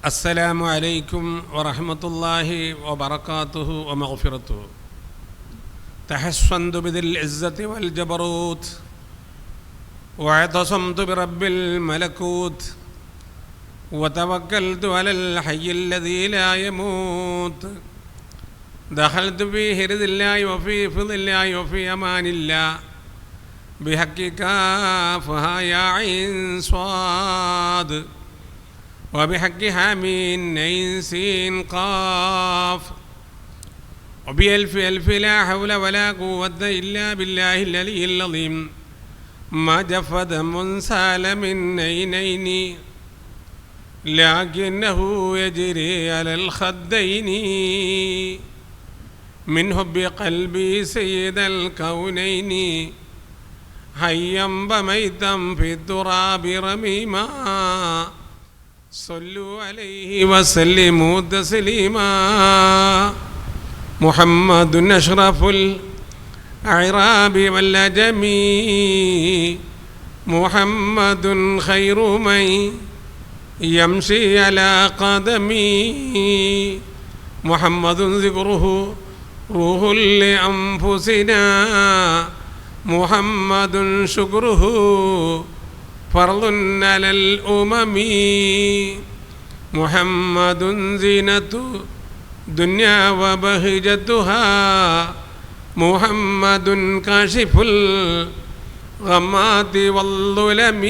അസ്സലാമു അലൈക്കും വറഹ്മത്തുള്ളാഹി വബറകാതുഹു വമഗ്ഫിറതുഹു. തഹസ്സൻതു ബിദിൽ ഇസ്സത്തി വൽ ജബറൂത്ത് വഅതസംതു ബിറബ്ബിൽ മലകൂത്ത് വതവക്കൽതു അലൽ ഹയ്യിൽ ലദീ ലാ യമൂത്ത്. ദഖൽതു ഫീ ഹിർദില്ലാഹി വഫീ ഫിളില്ലാഹി വഫീ അമാനില്ലാഹി ബിഹഖ്ഖി കാഫഹാ യാ ഐൻ സ്വാദ് وبحق حامين عين سين قاف وبألف ألف لا حول ولا قوة إلا بالله العلي العظيم. ما جف دم سال من عينين لكنه يجري على الخدين من حب قلبي سيد الكونين حيا وميتا في التراب رميما صلوا عليه وسلموا تسليما. محمد أشرف الأعراب والعجم محمد خير من يمشي على قدمي محمد ذكره روح لأنفسنا محمد شكره فرض على الأمم محمد زينة دنيا وبهجتها محمد كاشف الغمات والظلم.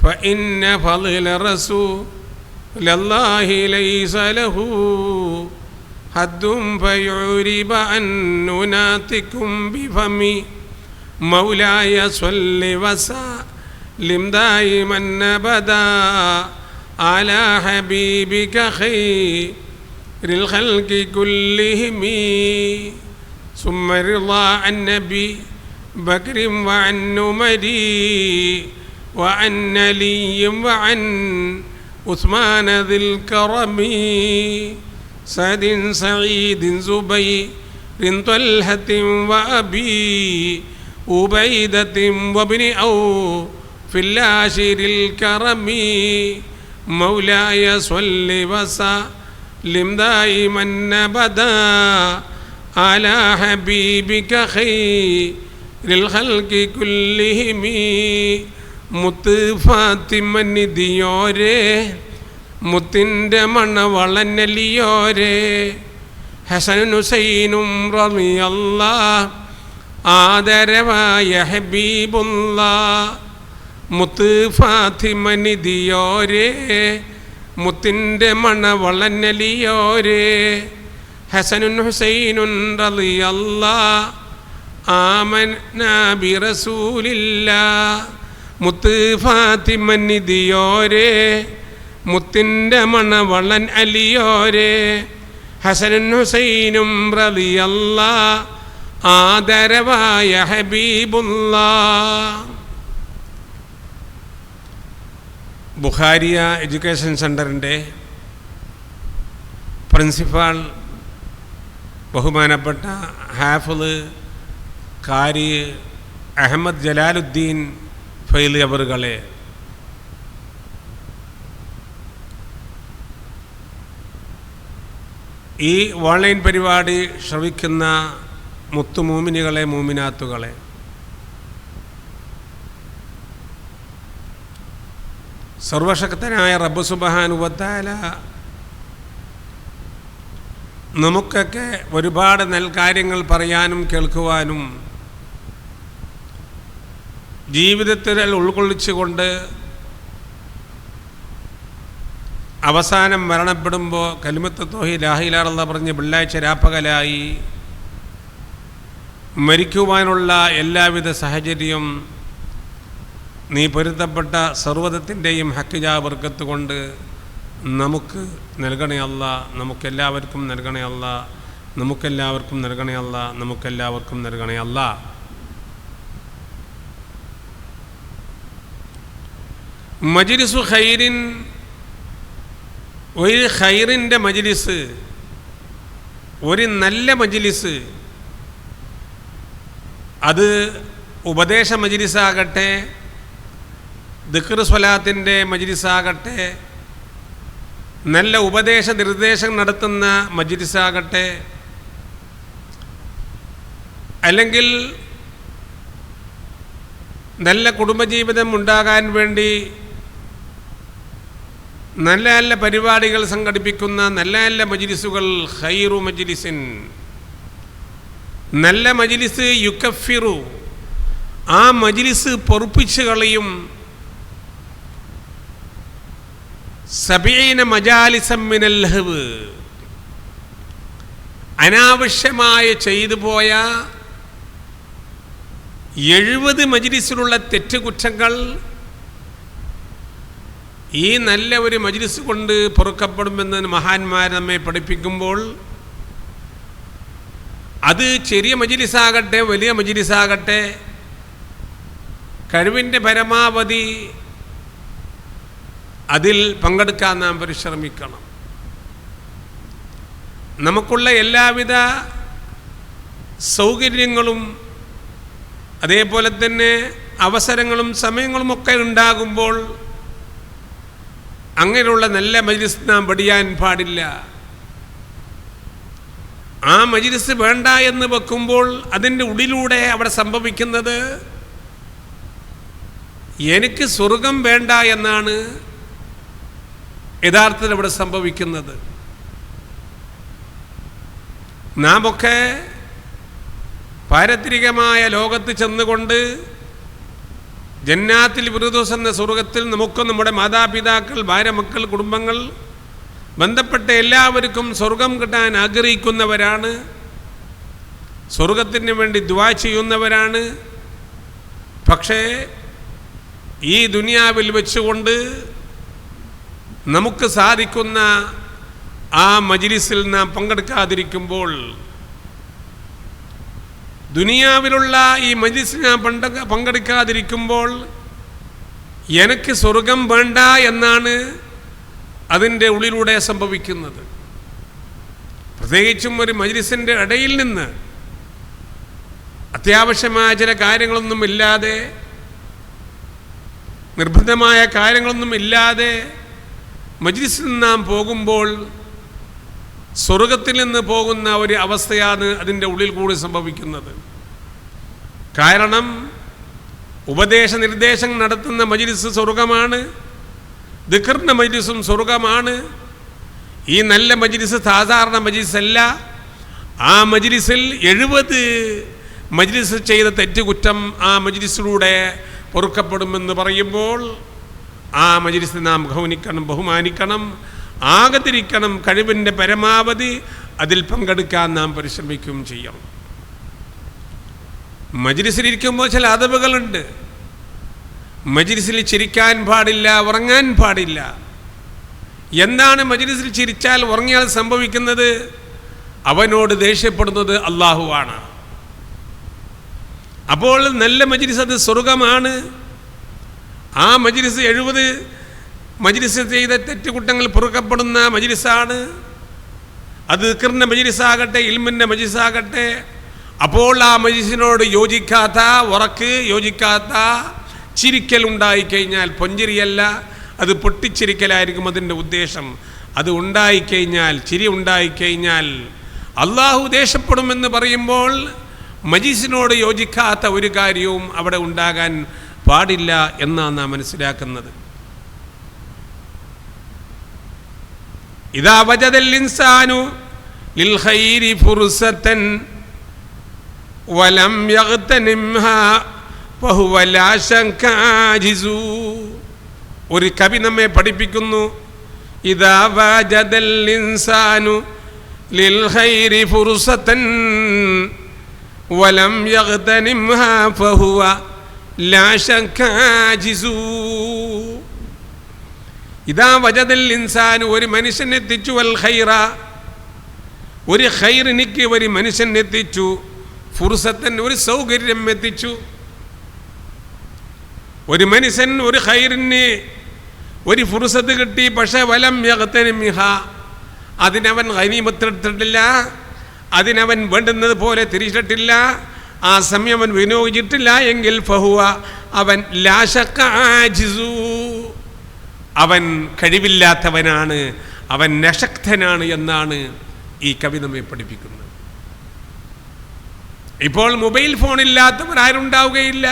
فإن فضل رسول الله ليس له حد فيعرب أن نناطقكم بفمي مولاي صل وسلم دائما أبدا على حبيبك خير الخلق كلهم. ثم رضا عن نبي بكر وعن عمر وعن علي وعن عثمان ذي الكرم سعد سعيد زبير طلحة وأبي عبيدة وابن عوف العاشر الكرم. مولاي صل وسلم دائما أبدا على حبيبك خير الخلق كلهم. മുത്ത് ഫാത്തിമ നിധിയോരെ മുത്തിൻ്റെ മണവളനലിയോരെ ഹസനും ഹുസൈനും റളിയല്ലാഹ് ആദരവായ ഹബീബുല്ലാഹ്. മുത്ത് ഫാത്തിമ നിധിയോരെ മുത്തിൻ്റെ മണവളനലിയോരെ ഹസനും ഹുസൈനും റളിയല്ലാഹ് ആമന്നാ ബിറസൂലില്ലാഹ്. മുത്ത് ഫാത്തിമ നിധിയോരെ മുത്തിൻ്റെ മണവളൻ അലിയോരെ ഹസനും ഹുസൈനും റളിയല്ലാഹ് ആദരവായ ഹബീബുല്ലാഹ്. ബുഖാരിയ എഡ്യൂക്കേഷൻ സെൻ്ററിൻ്റെ പ്രിൻസിപ്പാൾ ബഹുമാനപ്പെട്ട ഹാഫിള് ഖാരി അഹമ്മദ് ജലാലുദ്ദീൻ ഫൈലി അവറുകളെ, ഈ ഓൺലൈൻ പരിപാടി ശ്രവിക്കുന്ന മുത്തുമൂമിനികളെ മൂമിനാത്തുകളെ, സർവശക്തനായ റബ്ബ് സുബ്ഹാനഹു വ തആല നമുക്കൊക്കെ ഒരുപാട് നൽകാര്യങ്ങൾ പറയാനും കേൾക്കുവാനും ജീവിതത്തിൽ ഉൾക്കൊള്ളിച്ചുകൊണ്ട് അവസാനം മരണപ്പെടുമ്പോൾ കലിമത്ത് തൗഹീദ് ലാ ഇലാഹ ഇല്ലല്ലാഹ് പറഞ്ഞ് വെള്ളിയാഴ്ച രാപ്പകലായി മരിക്കുവാനുള്ള എല്ലാവിധ സാഹചര്യവും നീ പൊരുത്തപ്പെട്ട സർവ്വതത്തിൻ്റെയും ഹക്കിജാ ബർക്കത്ത് കൊണ്ട് നമുക്ക് നൽകണേ അല്ലാ, നമുക്കെല്ലാവർക്കും നൽകണേ അല്ലാ, നമുക്കെല്ലാവർക്കും നൽകണേ അല്ലാ, നമുക്കെല്ലാവർക്കും നൽകണേ അല്ലാ. മജ്ലിസു ഖൈറിൻ, ഒരു ഖൈറിൻ്റെ മജ്ലിസ്, ഒരു നല്ല മജ്ലിസ്, അത് ഉപദേശ മജ്ലിസാകട്ടെ, ദിക്ർ സ്വലാത്തിൻ്റെ മജ്ലിസാകട്ടെ, നല്ല ഉപദേശ നിർദ്ദേശം നടത്തുന്ന മജ്ലിസാകട്ടെ, അല്ലെങ്കിൽ നല്ല കുടുംബജീവിതം ഉണ്ടാകാൻ വേണ്ടി നല്ല നല്ല പരിപാടികൾ സംഘടിപ്പിക്കുന്ന നല്ല നല്ല മജ്ലിസുകൾ, ഖൈറു മജ്ലിസിൻ, നല്ല മജ്ലിസ് യുക്കഫിറു, ആ മജ്ലിസ് പൊറുപ്പിച്ച് കളയും, സബീന മജാലിസം മിനൽ ലഹ്വ്, അനാവശ്യമായ ചെയ്തു പോയ 70 മജ്ലിസിലുള്ള തെറ്റുകുറ്റങ്ങൾ ഈ നല്ല ഒരു മജ്ലിസ് കൊണ്ട് പൊറുക്കപ്പെടുമെന്ന് മഹാന്മാർ നമ്മെ പഠിപ്പിക്കുമ്പോൾ, അത് ചെറിയ മജ്ലിസാകട്ടെ വലിയ മജ്ലിസാകട്ടെ, കഴിവിൻ്റെ പരമാവധി അതിൽ പങ്കെടുക്കാൻ നാം പരിശ്രമിക്കണം. നമുക്കുള്ള എല്ലാവിധ സൗകര്യങ്ങളും അതേപോലെ തന്നെ അവസരങ്ങളും സമയങ്ങളുമൊക്കെ ഉണ്ടാകുമ്പോൾ അങ്ങനെയുള്ള നല്ല മജ്ലിസ് നാം വെടിയാൻ പാടില്ല. ആ മജ്ലിസ് വേണ്ട എന്ന് വെക്കുമ്പോൾ അതിൻ്റെ ഉള്ളിലൂടെ അവിടെ സംഭവിക്കുന്നത് എനിക്ക് സ്വർഗം വേണ്ട എന്നാണ് യഥാർത്ഥത്തിൽ അവിടെ സംഭവിക്കുന്നത്. നാം ഒക്കെ പാരത്രികമായ ലോകത്ത് ചെന്നുകൊണ്ട് ജന്നാത്തിൽ ഫിർദൗസ് എന്ന സ്വർഗത്തിൽ നമുക്കും നമ്മുടെ മാതാപിതാക്കൾ, ഭാര്യ, മക്കൾ, കുടുംബങ്ങൾ, ബന്ധപ്പെട്ട എല്ലാവർക്കും സ്വർഗം കിട്ടാൻ ആഗ്രഹിക്കുന്നവരാണ്, സ്വർഗത്തിന് വേണ്ടി ദുആ ചെയ്യുന്നവരാണ്. പക്ഷേ ഈ ദുനിയാവിൽ വെച്ചുകൊണ്ട് നമുക്ക് സാധിക്കുന്ന ആ മജ്ലിസിൽ നാം പങ്കെടുക്കാതിരിക്കുമ്പോൾ, ദുനിയാവിലുള്ള ഈ മജ്ലിസിൽ നാം പങ്കെടുക്കാതിരിക്കുമ്പോൾ എനിക്ക് സ്വർഗം വേണ്ട എന്നാണ് അതിൻ്റെ ഉള്ളിലൂടെ സംഭവിക്കുന്നത്. പ്രത്യേകിച്ചും ഒരു മജ്ലിസിൻ്റെ ഇടയിൽ നിന്ന് അത്യാവശ്യമായ ചില കാര്യങ്ങളൊന്നും ഇല്ലാതെ, നിർബന്ധമായ കാര്യങ്ങളൊന്നും ഇല്ലാതെ മജ്ലിസിൽ നാം പോകുമ്പോൾ സ്വർഗത്തിൽ നിന്ന് പോകുന്ന ഒരു അവസ്ഥയാണ് അതിൻ്റെ ഉള്ളിൽ കൂടി സംഭവിക്കുന്നത്. കാരണം ഉപദേശ നിർദ്ദേശം നടത്തുന്ന മജ്ലിസ് സ്വർഗമാണ്, ദിക്റിൻ്റെ മജ്ലിസും സ്വർഗമാണ്. ഈ നല്ല മജ്ലിസ് സാധാരണ മജ്ലിസല്ല. ആ മജ്ലിസിൽ 70 മജ്ലിസ് ചെയ്ത തെറ്റുകുറ്റം ആ മജ്ലിസിലൂടെ പൊറുക്കപ്പെടുമെന്ന് പറയുമ്പോൾ ആ മജ്ലിസ് നാം ഗൗനിക്കണം, ബഹുമാനിക്കണം, ആകത്തിരിക്കണം. കഴിവിൻ്റെ പരമാവധി അതിൽ പങ്കെടുക്കാൻ നാം പരിശ്രമിക്കുകയും ചെയ്യണം. മജ്ലിസിലിരിക്കുമ്പോൾ ചില അദബുകളുണ്ട്. മജ്ലിസിൽ ചിരിക്കാൻ പാടില്ല, ഉറങ്ങാൻ പാടില്ല. എന്താണ് മജ്ലിസിൽ ചിരിച്ചാൽ ഉറങ്ങിയാൽ സംഭവിക്കുന്നത്? അവനോട് ദേഷ്യപ്പെടുന്നത് അള്ളാഹുവാണ്. അപ്പോൾ നല്ല മജ്ലിസ് അത് സ്വർഗമാണ്. ആ മജ്ലിസ് 70 മജ്ലിസ് ചെയ്ത തെറ്റുകുറ്റങ്ങൾ പൊറുക്കപ്പെടുന്ന മജ്ലിസാണ്. അത് ദിക്റിൻ്റെ മജ്ലിസാകട്ടെ, ഇൽമിൻ്റെ മജ്ലിസാകട്ടെ. അപ്പോൾ ആ മജ്ലിസിനോട് യോജിക്കാത്ത, ഉറക്ക് യോജിക്കാത്ത ചിരിക്കൽ ഉണ്ടായിക്കഴിഞ്ഞാൽ, പൊഞ്ചിരിയല്ല, അത് പൊട്ടിച്ചിരിക്കലായിരിക്കും അതിൻ്റെ ഉദ്ദേശം. അത് ഉണ്ടായിക്കഴിഞ്ഞാൽ, ചിരി ഉണ്ടായിക്കഴിഞ്ഞാൽ അള്ളാഹു ദേഷ്യപ്പെടുമെന്ന് പറയുമ്പോൾ മജ്ലിസിനോട് യോജിക്കാത്ത ഒരു കാര്യവും അവിടെ ഉണ്ടാകാൻ പാടില്ല എന്നാണ് നാം മനസ്സിലാക്കുന്നത്. ഇദാ വജദൽ ഇൻസാനു ലിൽ ഖൈരി ഫുർസതൻ വലം യഗ്തനിംഹാ ഫഹുവ ലാ ശക്ക ആജിസു. ഒരു കവി നമ്മെ പഠിപ്പിക്കുന്നു, ഇദാ വജദൽ ഇൻസാനു ലിൽ ഖൈരി ഫുർസതൻ വലം യഗ്തനിംഹാ ഫഹുവ ലാ ശക്ക ആജിസു. ഇദാ വജദൽ ഇൻസാനു, ഒരു മനുഷ്യൻ എത്തിച്ചു, അൽ ഖൈറ, ഒരു ഖൈറിനിക്ക് ഒരു മനുഷ്യൻ എത്തിച്ചു, ഫുർസത്തൻ, ഒരു സൗകര്യം എത്തിച്ചു. ഒരു മനുഷ്യൻ ഒരു ഖൈറിന് ഒരു ഫുർസത്ത് കിട്ടി, പക്ഷേ വലം യഗ്തനിംഹ, അതിനവൻ ഗനീമത്തെടുത്തിട്ടില്ല, അതിനവൻ വേണ്ടുന്നത് പോലെ തിരിച്ചിട്ടില്ല, ആ സമയം അവൻ വിനിയോഗിച്ചിട്ടില്ല എങ്കിൽ ഫഹുവ അവൻ ലാ ശക്ക ആജിസു, അവൻ കഴിവില്ലാത്തവനാണ്, അവൻ നശക്തനാണ് എന്നാണ് ഈ കവി നമ്മെ പഠിപ്പിക്കുന്നത്. ഇപ്പോൾ മൊബൈൽ ഫോൺ ഇല്ലാത്തവർ ആരുണ്ടാവുകയില്ല.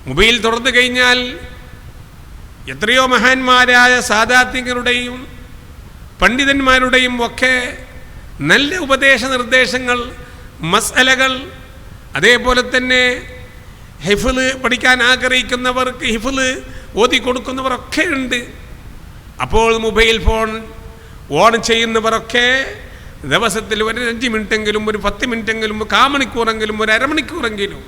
മൊബൈൽ തുറന്നു കഴിഞ്ഞാൽ എത്രയോ മഹാന്മാരായ സാദാത്യങ്ങളുടെയും പണ്ഡിതന്മാരുടെയും ഒക്കെ നല്ല ഉപദേശ നിർദ്ദേശങ്ങൾ, മസ്അലകൾ, അതേപോലെ തന്നെ ഹിഫ്ള് പഠിക്കാൻ ആഗ്രഹിക്കുന്നവർക്ക് ഹിഫ്ള് ഓതി കൊടുക്കുന്നവരൊക്കെ ഉണ്ട്. അപ്പോൾ മൊബൈൽ ഫോൺ ഓൺ ചെയ്യുന്നവരൊക്കെ ദിവസത്തിൽ ഒരു 5 മിനിറ്റെങ്കിലും, ഒരു 10 മിനിറ്റെങ്കിലും, 1/4 മണിക്കൂറെങ്കിലും, ഒരു അരമണിക്കൂറെങ്കിലും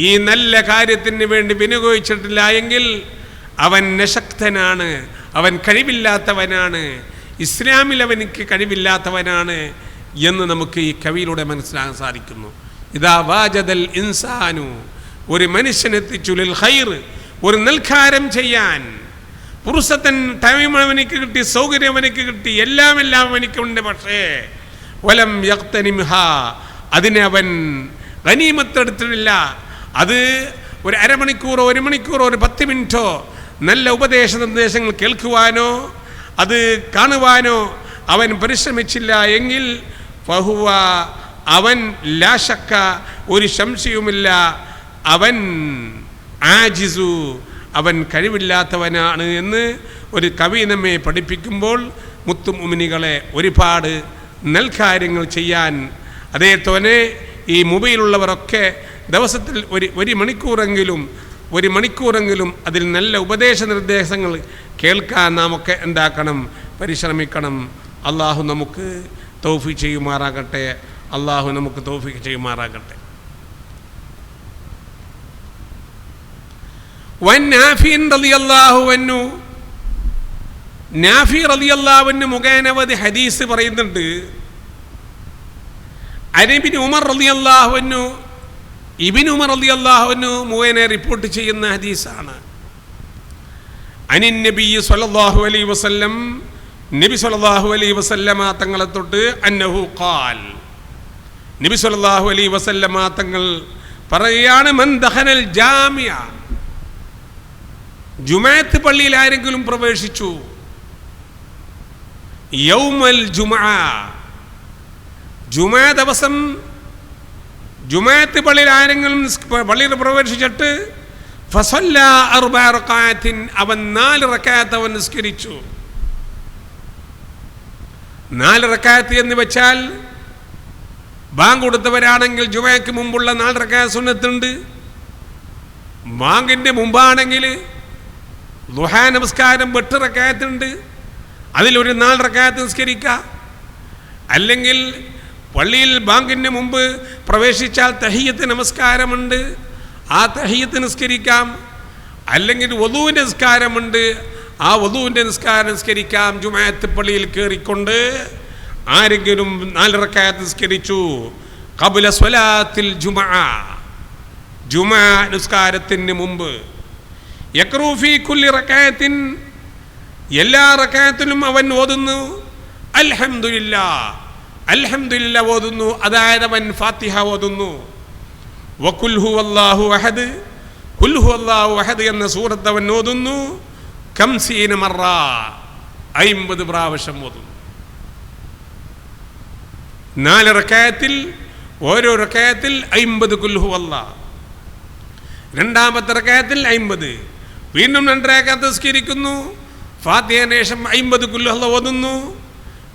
ഈ നല്ല കാര്യത്തിന് വേണ്ടി വിനിയോഗിച്ചിട്ടില്ല എങ്കിൽ അവൻ നശക്തനാണ്, അവൻ കഴിവില്ലാത്തവനാണ്, ഇസ്ലാമിൽ അവനിക്ക് കഴിവില്ലാത്തവനാണ് എന്ന് നമുക്ക് ഈ കവിയിലൂടെ മനസ്സിലാക്കാൻ സാധിക്കുന്നു. ഇദാ വാജദൽ ഇൻസാനു, ഒരു മനുഷ്യനെത്തിച്ചു ലിൽ ഖൈർ, ഒരു നൽകാരം ചെയ്യാൻ പുരുഷത്തൻ ടൈം അവനിക്ക് കിട്ടി, സൗകര്യം അവനിക്ക് കിട്ടി, എല്ലാം അവനിക്കുണ്ട്. പക്ഷേ വലം യഖ്തനിംഹ, അതിനെ അവൻ ഗനീമത്തെടുത്തിട്ടില്ല. അത് ഒരു അരമണിക്കൂറോ 1 മണിക്കൂറോ ഒരു 10 മിനിറ്റോ നല്ല ഉപദേശ നിർദ്ദേശങ്ങൾ കേൾക്കുവാനോ അത് കാണുവാനോ അവൻ പരിശ്രമിച്ചില്ല എങ്കിൽ ഫഹുവ, അവൻ ലാ ശക്ക, ഒരു സംശയവുമില്ല, അവൻ ആജിസു, അവൻ കഴിവില്ലാത്തവനാണ് എന്ന് ഒരു കവി നമ്മെ പഠിപ്പിക്കുമ്പോൾ മുത്തുമുഅ്മിനീകളെ ഒരുപാട് നൽകാര്യങ്ങൾ ചെയ്യാൻ, അതേപോലെ ഈ മൊബൈലുള്ളവരൊക്കെ ദിവസത്തിൽ ഒരു മണിക്കൂറെങ്കിലും അതിൽ നല്ല ഉപദേശ നിർദ്ദേശങ്ങൾ കേൾക്കാൻ നാമൊക്കെ എന്താക്കണം, പരിശ്രമിക്കണം. അള്ളാഹു നമുക്ക് തൗഫീഖ് ചെയ്യുമാറാകട്ടെ. അള്ളാഹു നമുക്ക് തൗഫീഖ് ചെയ്യുമാറാകട്ടെ. നാഫി റളിയല്ലാഹു അൻഹു മുഖേനവധി ഹദീസ് പറയുന്നുണ്ട്. ഇബ്നു ഉമർ റളിയല്ലാഹു അൻഹു മുഖേന റിപ്പോർട്ട് ചെയ്യുന്ന ഹദീസാണ്. അനിൻ നബി സ്വല്ലല്ലാഹു അലൈഹി വസല്ലം, നബി സ്വല്ലല്ലാഹു അലൈഹി വസല്ലമ തങ്ങളെ തൊട്ട് അന്നഹു ഖാൽ, നബി സ്വല്ലല്ലാഹു അലൈഹി വസല്ലമ തങ്ങൾ പറയുകയാണ്, മൻ ദഖലൽ ജാമിഅ, ജുമുഅത്ത് പള്ളിയിൽ ആരെങ്കിലും പ്രവേശിച്ചു, യൗമൽ ജുമുഅ, ജുമുഅ ദിവസം ജുമുഅത്ത് പള്ളിയിൽ ആരെങ്കിലും പള്ളിയിൽ പ്രവേശിച്ചിട്ട് ഫസല്ല 4 റക്അത്തിൻ, അവൻ 4 റക്അത്ത് അവൻ നിസ്കരിച്ചു. 4 റക്അത്ത് എന്ന് വെച്ചാൽ ബാങ്ക് കൊടുത്തവരാണെങ്കിൽ ജുമുഅയ്ക്ക് മുമ്പുള്ള 4 റക്അത്ത് സുന്നത്തുണ്ട്. ബാങ്കിൻ്റെ മുമ്പാണെങ്കിൽ ദുഹാ നമസ്കാരം 8 റക്അത്തുണ്ട്, അതിലൊരു 4 റക്അത്ത് നിസ്കരിക്കാം. അല്ലെങ്കിൽ പള്ളിയിൽ ബാങ്കിന് മുമ്പ് പ്രവേശിച്ചാൽ തഹിയ്യത്ത് നമസ്കാരമുണ്ട്, ആ തഹിയ്യത്ത് നിസ്കരിക്കാം. അല്ലെങ്കിൽ വദൂവിൻ്റെ നിസ്കാരമുണ്ട്, ആ വദൂവിൻ്റെ നിസ്കാരം നിസ്കരിക്കാം. ജുമുഅത്ത് പള്ളിയിൽ കയറിക്കൊണ്ട് ആരെങ്കിലും 4 റക്അത്ത് നിസ്കരിച്ചു ഖബ്ല സ്വലാത്തിൽ ജുമുഅ, ജുമുഅ നിസ്കാരത്തിന് മുമ്പ്, യഖ്റു ഫീ കുല്ലി റക്അത്തിൻ, എല്ലാ റക്അത്തിലും അവൻ ഓതുന്നു അൽഹംദുലില്ലാഹ്, അൽഹംദുലില്ലാഹ് ഓതുന്നു, അതായത് അവൻ ഫാത്തിഹ ഓതുന്നു. വഖുൽ ഹുവല്ലാഹു അഹദ്, ഖുൽ ഹുവല്ലാഹു അഹദ് എന്ന സൂറത്ത് അവൻ ഓതുന്നു. 50 മറ, 50 പ്രാവശ്യം ഓതുന്നു. 4 റക്അത്തിൽ ഓരോ റക്അത്തിൽ 50 ഖുൽ ഹുവല്ലാഹ്, രണ്ടാമത്തെ റക്അത്തിൽ 50, വീണ്ടും 2 റക്അത്ത് നിസ്കരിക്കുന്നു, ഫാത്തിഹയ്ക്ക് ശേഷം 50 ഖുൽ ഹുവല്ലാഹ് ഓതുന്നു.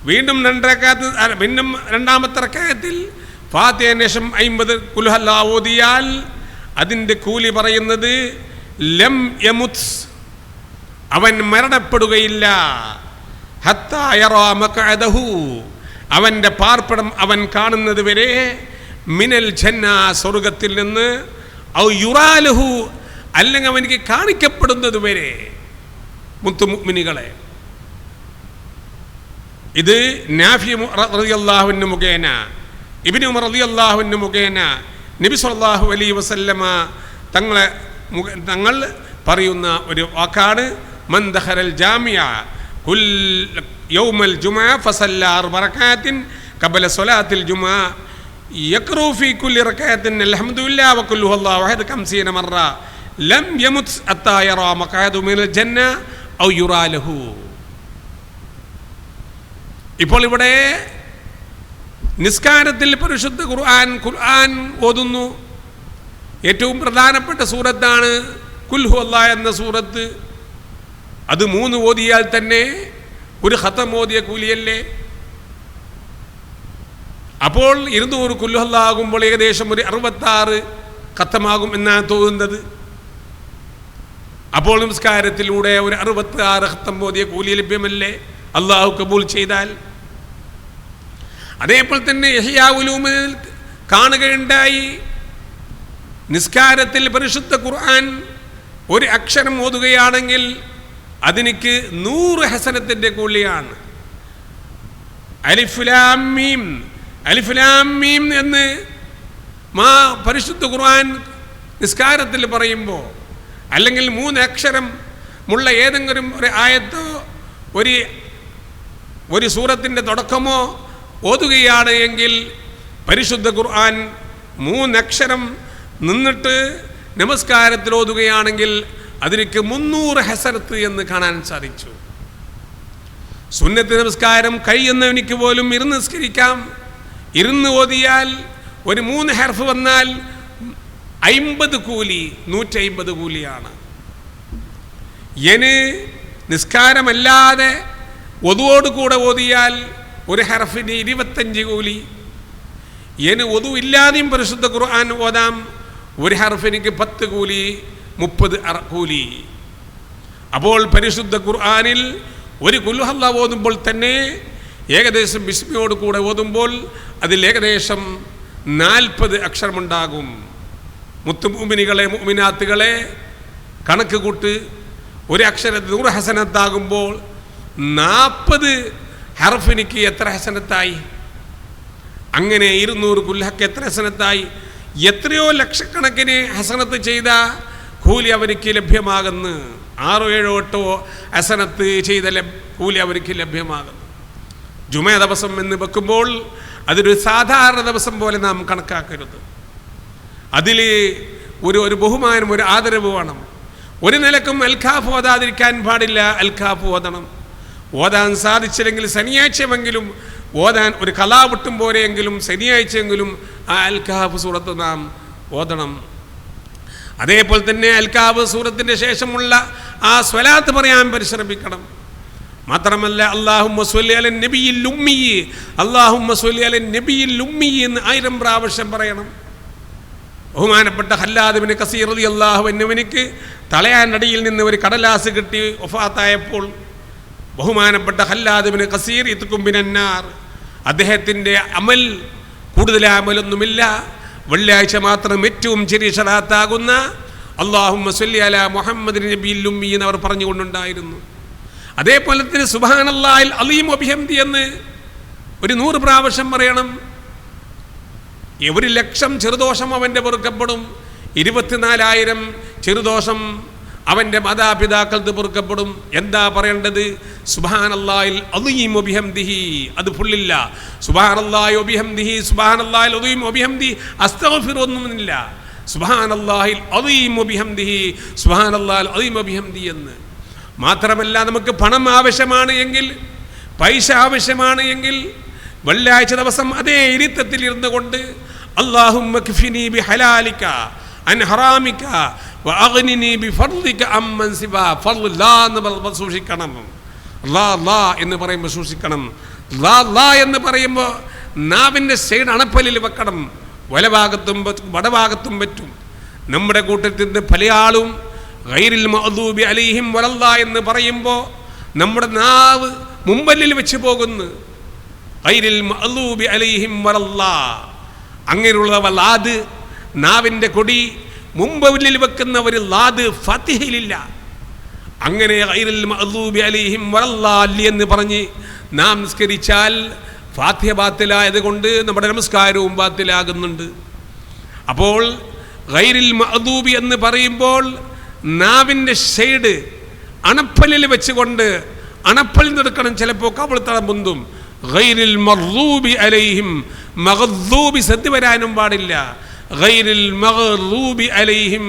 വീണ്ടും 2 റക്അത്ത്, വീണ്ടും രണ്ടാമത്തെ റക്അത്തിൽ ഫാത്തിഹയ്ക്ക് ശേഷം 50 ഖുൽ ഹുവല്ലാഹ് ഓതിയാൽ അതിൻ്റെ കൂലി പറയുന്നത് ലം യമുത്, അവൻ മരണപ്പെടുകയില്ല. ഹത്താ യറാ മഖഅദഹു, അവൻ്റെ പാർപ്പിടം അവൻ കാണുന്നത് വരെ, മിനൽ ജന്ന, സ്വർഗത്തിൽ നിന്ന്, ഔ യുറാലഹു, അല്ലെങ്കിൽ അവനിക്ക് കാണിക്കപ്പെടുന്നത് വരെ. മുത്തുമുഅ്മിനീകളെ, ഇത് നാഫി റളിയല്ലാഹു അൻഹു മുഖേന, ഇബ്നു ഉമർ റളിയല്ലാഹു അൻഹു മുഖേന നബി സല്ലല്ലാഹു അലൈഹി വസല്ലമ തങ്ങൾ പറയുന്ന ഒരു വാക്കാണ്. മൻ ദഖലൽ ജാമിഅ കുൽ യൗമൽ ജുമുഅ ഫസല്ല 4 റക്അത്തിൻ ഖബ്ല സ്വലാത്തിൽ ജുമുഅ യഖ്റഉ ഫീ കുല്ലി റകഅത്തിൻ അൽഹംദുലില്ലാഹി വഖുൽ ഹുവല്ലാഹു അഹദ് 50 മറ ലം യമുത് ഹത്താ യറാ മഖഅദു മിനൽ ജന്ന ഔ യുറാ ലഹു. ഇപ്പോൾ ഇവിടെ നിസ്കാരത്തിൽ പരിശുദ്ധ ഖുർആൻ ഓതുന്നു. ഏറ്റവും പ്രധാനപ്പെട്ട സൂറത്താണ് ഖുൽ ഹുവല്ലാഹ് എന്ന സൂറത്ത്. അത് 3 ഓതിയാൽ തന്നെ ഒരു ഖതം ഓതിയ കൂലിയല്ലേ? അപ്പോൾ 200 ഖുൽ ഹുവല്ലാഹ് ആകുമ്പോൾ ഏകദേശം ഒരു 66 ഖതമാകും എന്നാണ് തോന്നുന്നത്. അപ്പോൾ നമസ്കാരത്തിലൂടെ ഒരു 66 ഖതം ഓതിയ കൂലി ലഭ്യമല്ലേ അള്ളാഹു കബൂൽ ചെയ്താൽ? അതേപോലെ തന്നെ ഇഹ്യാ ഉലൂമിൽ കാണുകയുണ്ടായി, നിസ്കാരത്തിൽ പരിശുദ്ധ ഖുർആൻ ഒരു അക്ഷരം ഓതുകയാണെങ്കിൽ അതിനിക്ക് 100 ഹസനത്തിൻ്റെ കൂലിയാണ്. അലിഫ് ലാം മീം, അലിഫ് ലാം മീം എന്ന് പരിശുദ്ധ ഖുർആൻ നിസ്കാരത്തിൽ പറയുമ്പോൾ, അല്ലെങ്കിൽ 3 അക്ഷരം ഉള്ള ഏതെങ്കിലും ഒരു ആയത്തോ ഒരു സൂറത്തിൻ്റെ തുടക്കമോ ഓതുകയാണ് എങ്കിൽ പരിശുദ്ധ ഖുർആൻ 3 അക്ഷരം നിന്നിട്ട് നമസ്കാരത്തിൽ ഓതുകയാണെങ്കിൽ അതിലേക്ക് 300 ഹസനത്ത് എന്ന് കാണാൻ സാധിച്ചു. സുന്നത്ത് നമസ്കാരം കഴിയുന്നവനിക്ക് പോലും ഇരുന്ന് നിസ്കരിക്കാം. ഇരുന്ന് ഓതിയാൽ ഒരു 3 ഹർഫ് വന്നാൽ 50 കൂലി, 150 കൂലിയാണ്. നിസ്കാരമല്ലാതെ ഒതുവോടുകൂടെ ഓതിയാൽ ഒരു ഹർഫിന് 25 കൂലി. ഒതു ഇല്ലാതെയും പരിശുദ്ധ ഖുർആൻ ഓതാം. ഒരു ഹർഫിനിക്ക് 10 കൂലി, 30 കൂലി. അപ്പോൾ പരിശുദ്ധ ഖുർആനിൽ ഒരു ഖുൽ ഹുവല്ലാഹ് ഓതുമ്പോൾ തന്നെ ഏകദേശം ബിസ്മിയോട് കൂടെ ഓതുമ്പോൾ അതിൽ ഏകദേശം 40 അക്ഷരമുണ്ടാകും. മുത്തുമുഅ്മിനീകളെ മുഅ്മിനാത്തുകളെ കണക്ക് കൂട്ട്. ഒരു അക്ഷരത്തിന് 100 ഹസനത്താകുമ്പോൾ 40 ഹർഫിനിക്ക് എത്ര ഹസനത്തായി? അങ്ങനെ 200 കുല്ലഹക്ക് എത്ര ഹസനത്തായി? എത്രയോ ലക്ഷക്കണക്കിന് ഹസനത്ത് ചെയ്ത കൂലി അവർക്ക് ലഭ്യമാകുന്നു. 6, 7, 8 ഹസനത്ത് ചെയ്ത കൂലി അവർക്ക് ലഭ്യമാകുന്നു. ജുമഅ ദിവസം എന്ന് വെക്കുമ്പോൾ അതൊരു സാധാരണ ദിവസം പോലെ നാം കണക്കാക്കരുത്. അതിൽ ഒരു ബഹുമാനം, ഒരു ആദരവ് വേണം. ഒരു നിലക്കും അൽഖാഫ് ഓതാതിരിക്കാൻ പാടില്ല. അൽഖാഫ് ഓതണം. ഓതാൻ സാധിച്ചില്ലെങ്കിൽ ശനിയാഴ്ചയെങ്കിലും ഓതാൻ, ഒരു കലാ വിട്ടും പോരെയെങ്കിലും ശനിയാഴ്ചയെങ്കിലും ആ അൽഖാഫ് സൂറത്ത് നാം ഓതണം. അതേപോലെ തന്നെ അൽഖാഫ് സൂറത്തിൻ്റെ ശേഷമുള്ള ആ സ്വലാത്ത് പറയാൻ പരിശ്രമിക്കണം. മാത്രമല്ല അല്ലാഹുമ്മ സ്വല്ലി അലൻ നബിയിൽ ഉമ്മി, അല്ലാഹുമ്മ സ്വല്ലി അലൻ നബിയിൽ ഉമ്മി എന്ന് 1000 പ്രാവശ്യം പറയണം. ബഹുമാനപ്പെട്ട ഖല്ലാദ് ഇബ്നു കസീർ റളിയല്ലാഹു അൻഹുവിനിക്ക് തലയാനടിയിൽ നിന്ന് ഒരു കടലാസ് കിട്ടി വഫാത്തായപ്പോൾ ബഹുമാനപ്പെട്ട ഖല്ലാദ് ഇബ്നു കസീർ ഇത്കും ബിനന്നാർ, അദ്ദേഹത്തിൻ്റെ അമൽ കൂടുതൽ അമലൊന്നുമില്ല, വെള്ളിയാഴ്ച മാത്രം ഏറ്റവും ചെറിയ സ്വലാത്താകുന്ന അല്ലാഹുമ്മ സ്വല്ലി അലാ മുഹമ്മദിൻ നബിയിൽ ഉമ്മി എന്ന് അവർ പറഞ്ഞുകൊണ്ടുണ്ടായിരുന്നു. അതേപോലെ തന്നെ സുബ്ഹാനല്ലാഹിൽ അലീം വബിഹംദി എന്ന് ഒരു 100 പ്രാവശ്യം പറയണം. 1,00,000 ചെറുദോഷം അവൻ്റെ പൊറുക്കപ്പെടും. 24,000 ചെറുദോഷം അവൻ്റെ മാതാപിതാക്കൾക്ക് പൊറുക്കപ്പെടും. എന്താ പറയേണ്ടത്? സുബ്ഹാനല്ലാഹിൽ അലീം വബിഹംദിഹി, അത് ഫുള്ളില്ല. സുബ്ഹാനല്ലാഹി വബിഹംദിഹി, സുബ്ഹാനല്ലാഹിൽ അലീം വബിഹംദിഹി, അസ്തഗ്ഫിറു ഒന്നുമില്ല. സുബ്ഹാനല്ലാഹിൽ അലീം വബിഹംദിഹി, സുബ്ഹാനല്ലാഹിൽ അലീം വബിഹംദിഹി എന്ന്. മാത്രമല്ല നമുക്ക് പണം ആവശ്യമാണ് എങ്കിൽ, പൈസ ആവശ്യമാണ് എങ്കിൽ വെള്ളിയാഴ്ച ദിവസം അതേ ഇരുത്തത്തിൽ ഇരുന്നു കൊണ്ട് അല്ലാഹുമ്മ ക്ഫിനി ബിഹലാലിക അൻ ഹറാമിക വഅഗ്നിനി ബിഫദ്ലിക അമ്മൻ സിവാ. ഫദ്ൽ ലാ എന്ന് സൂക്ഷിക്കണം. ലാ ലാ എന്ന് പറയുമ്പോൾ സൂക്ഷിക്കണം. ലാ ലാ എന്ന് പറയുമ്പോൾ നാവിൻ്റെ സൈഡ് അണപ്പല്ലിൽ വെക്കണം. വലഭാഗത്തും വടഭാഗത്തും പറ്റും. നമ്മുടെ കൂട്ടത്തിൽ നിന്ന് പല ആളും ഗൈറിൽ മഗ്ദൂബി അലൈഹിം വലല്ലാ എന്ന് പറയുമ്പോൾ നമ്മുടെ നാവ് മുമ്പല്ലിൽ വെച്ച് പോകുന്നു. ഗൈറിൽ മഗ്ദൂബി അലൈഹിം വലല്ലാ, അങ്ങനെയുള്ള ലാദ്, നാവിൻ്റെ കൊടി മുമ്പല്ലിൽ വെക്കുന്ന ഒരു ലാദ് ഫത്തിഹിലില്ല. അങ്ങനെ ഗൈറിൽ മഗ്ദൂബി അലൈഹിം വലല്ലാ എന്ന് പറഞ്ഞ് നാം നിസ്കരിച്ചാൽ ഫാത്തിഹ ബാത്തിലായത് കൊണ്ട് നമ്മുടെ നമസ്കാരവും ബാത്തിലാകുന്നുണ്ട്. അപ്പോൾ ഗൈറിൽ മഗ്ദൂബി എന്ന് പറയുമ്പോൾ നാവിൻ്റെ ഷെയ്ഡ് അണപ്പല്ലിൽ വെച്ചുകൊണ്ട് അണപ്പല്ലിൽ നിന്നെടുക്കണം. ചിലപ്പോൾ കവിൾത്തടം പൊന്തും. ഗൈറിൽ മഗ്ദൂബി അലൈഹിം മഗ്ദൂബി സദ്യ വരാനും പാടില്ല. ഗൈറിൽ മഗ്ദൂബി അലൈഹിം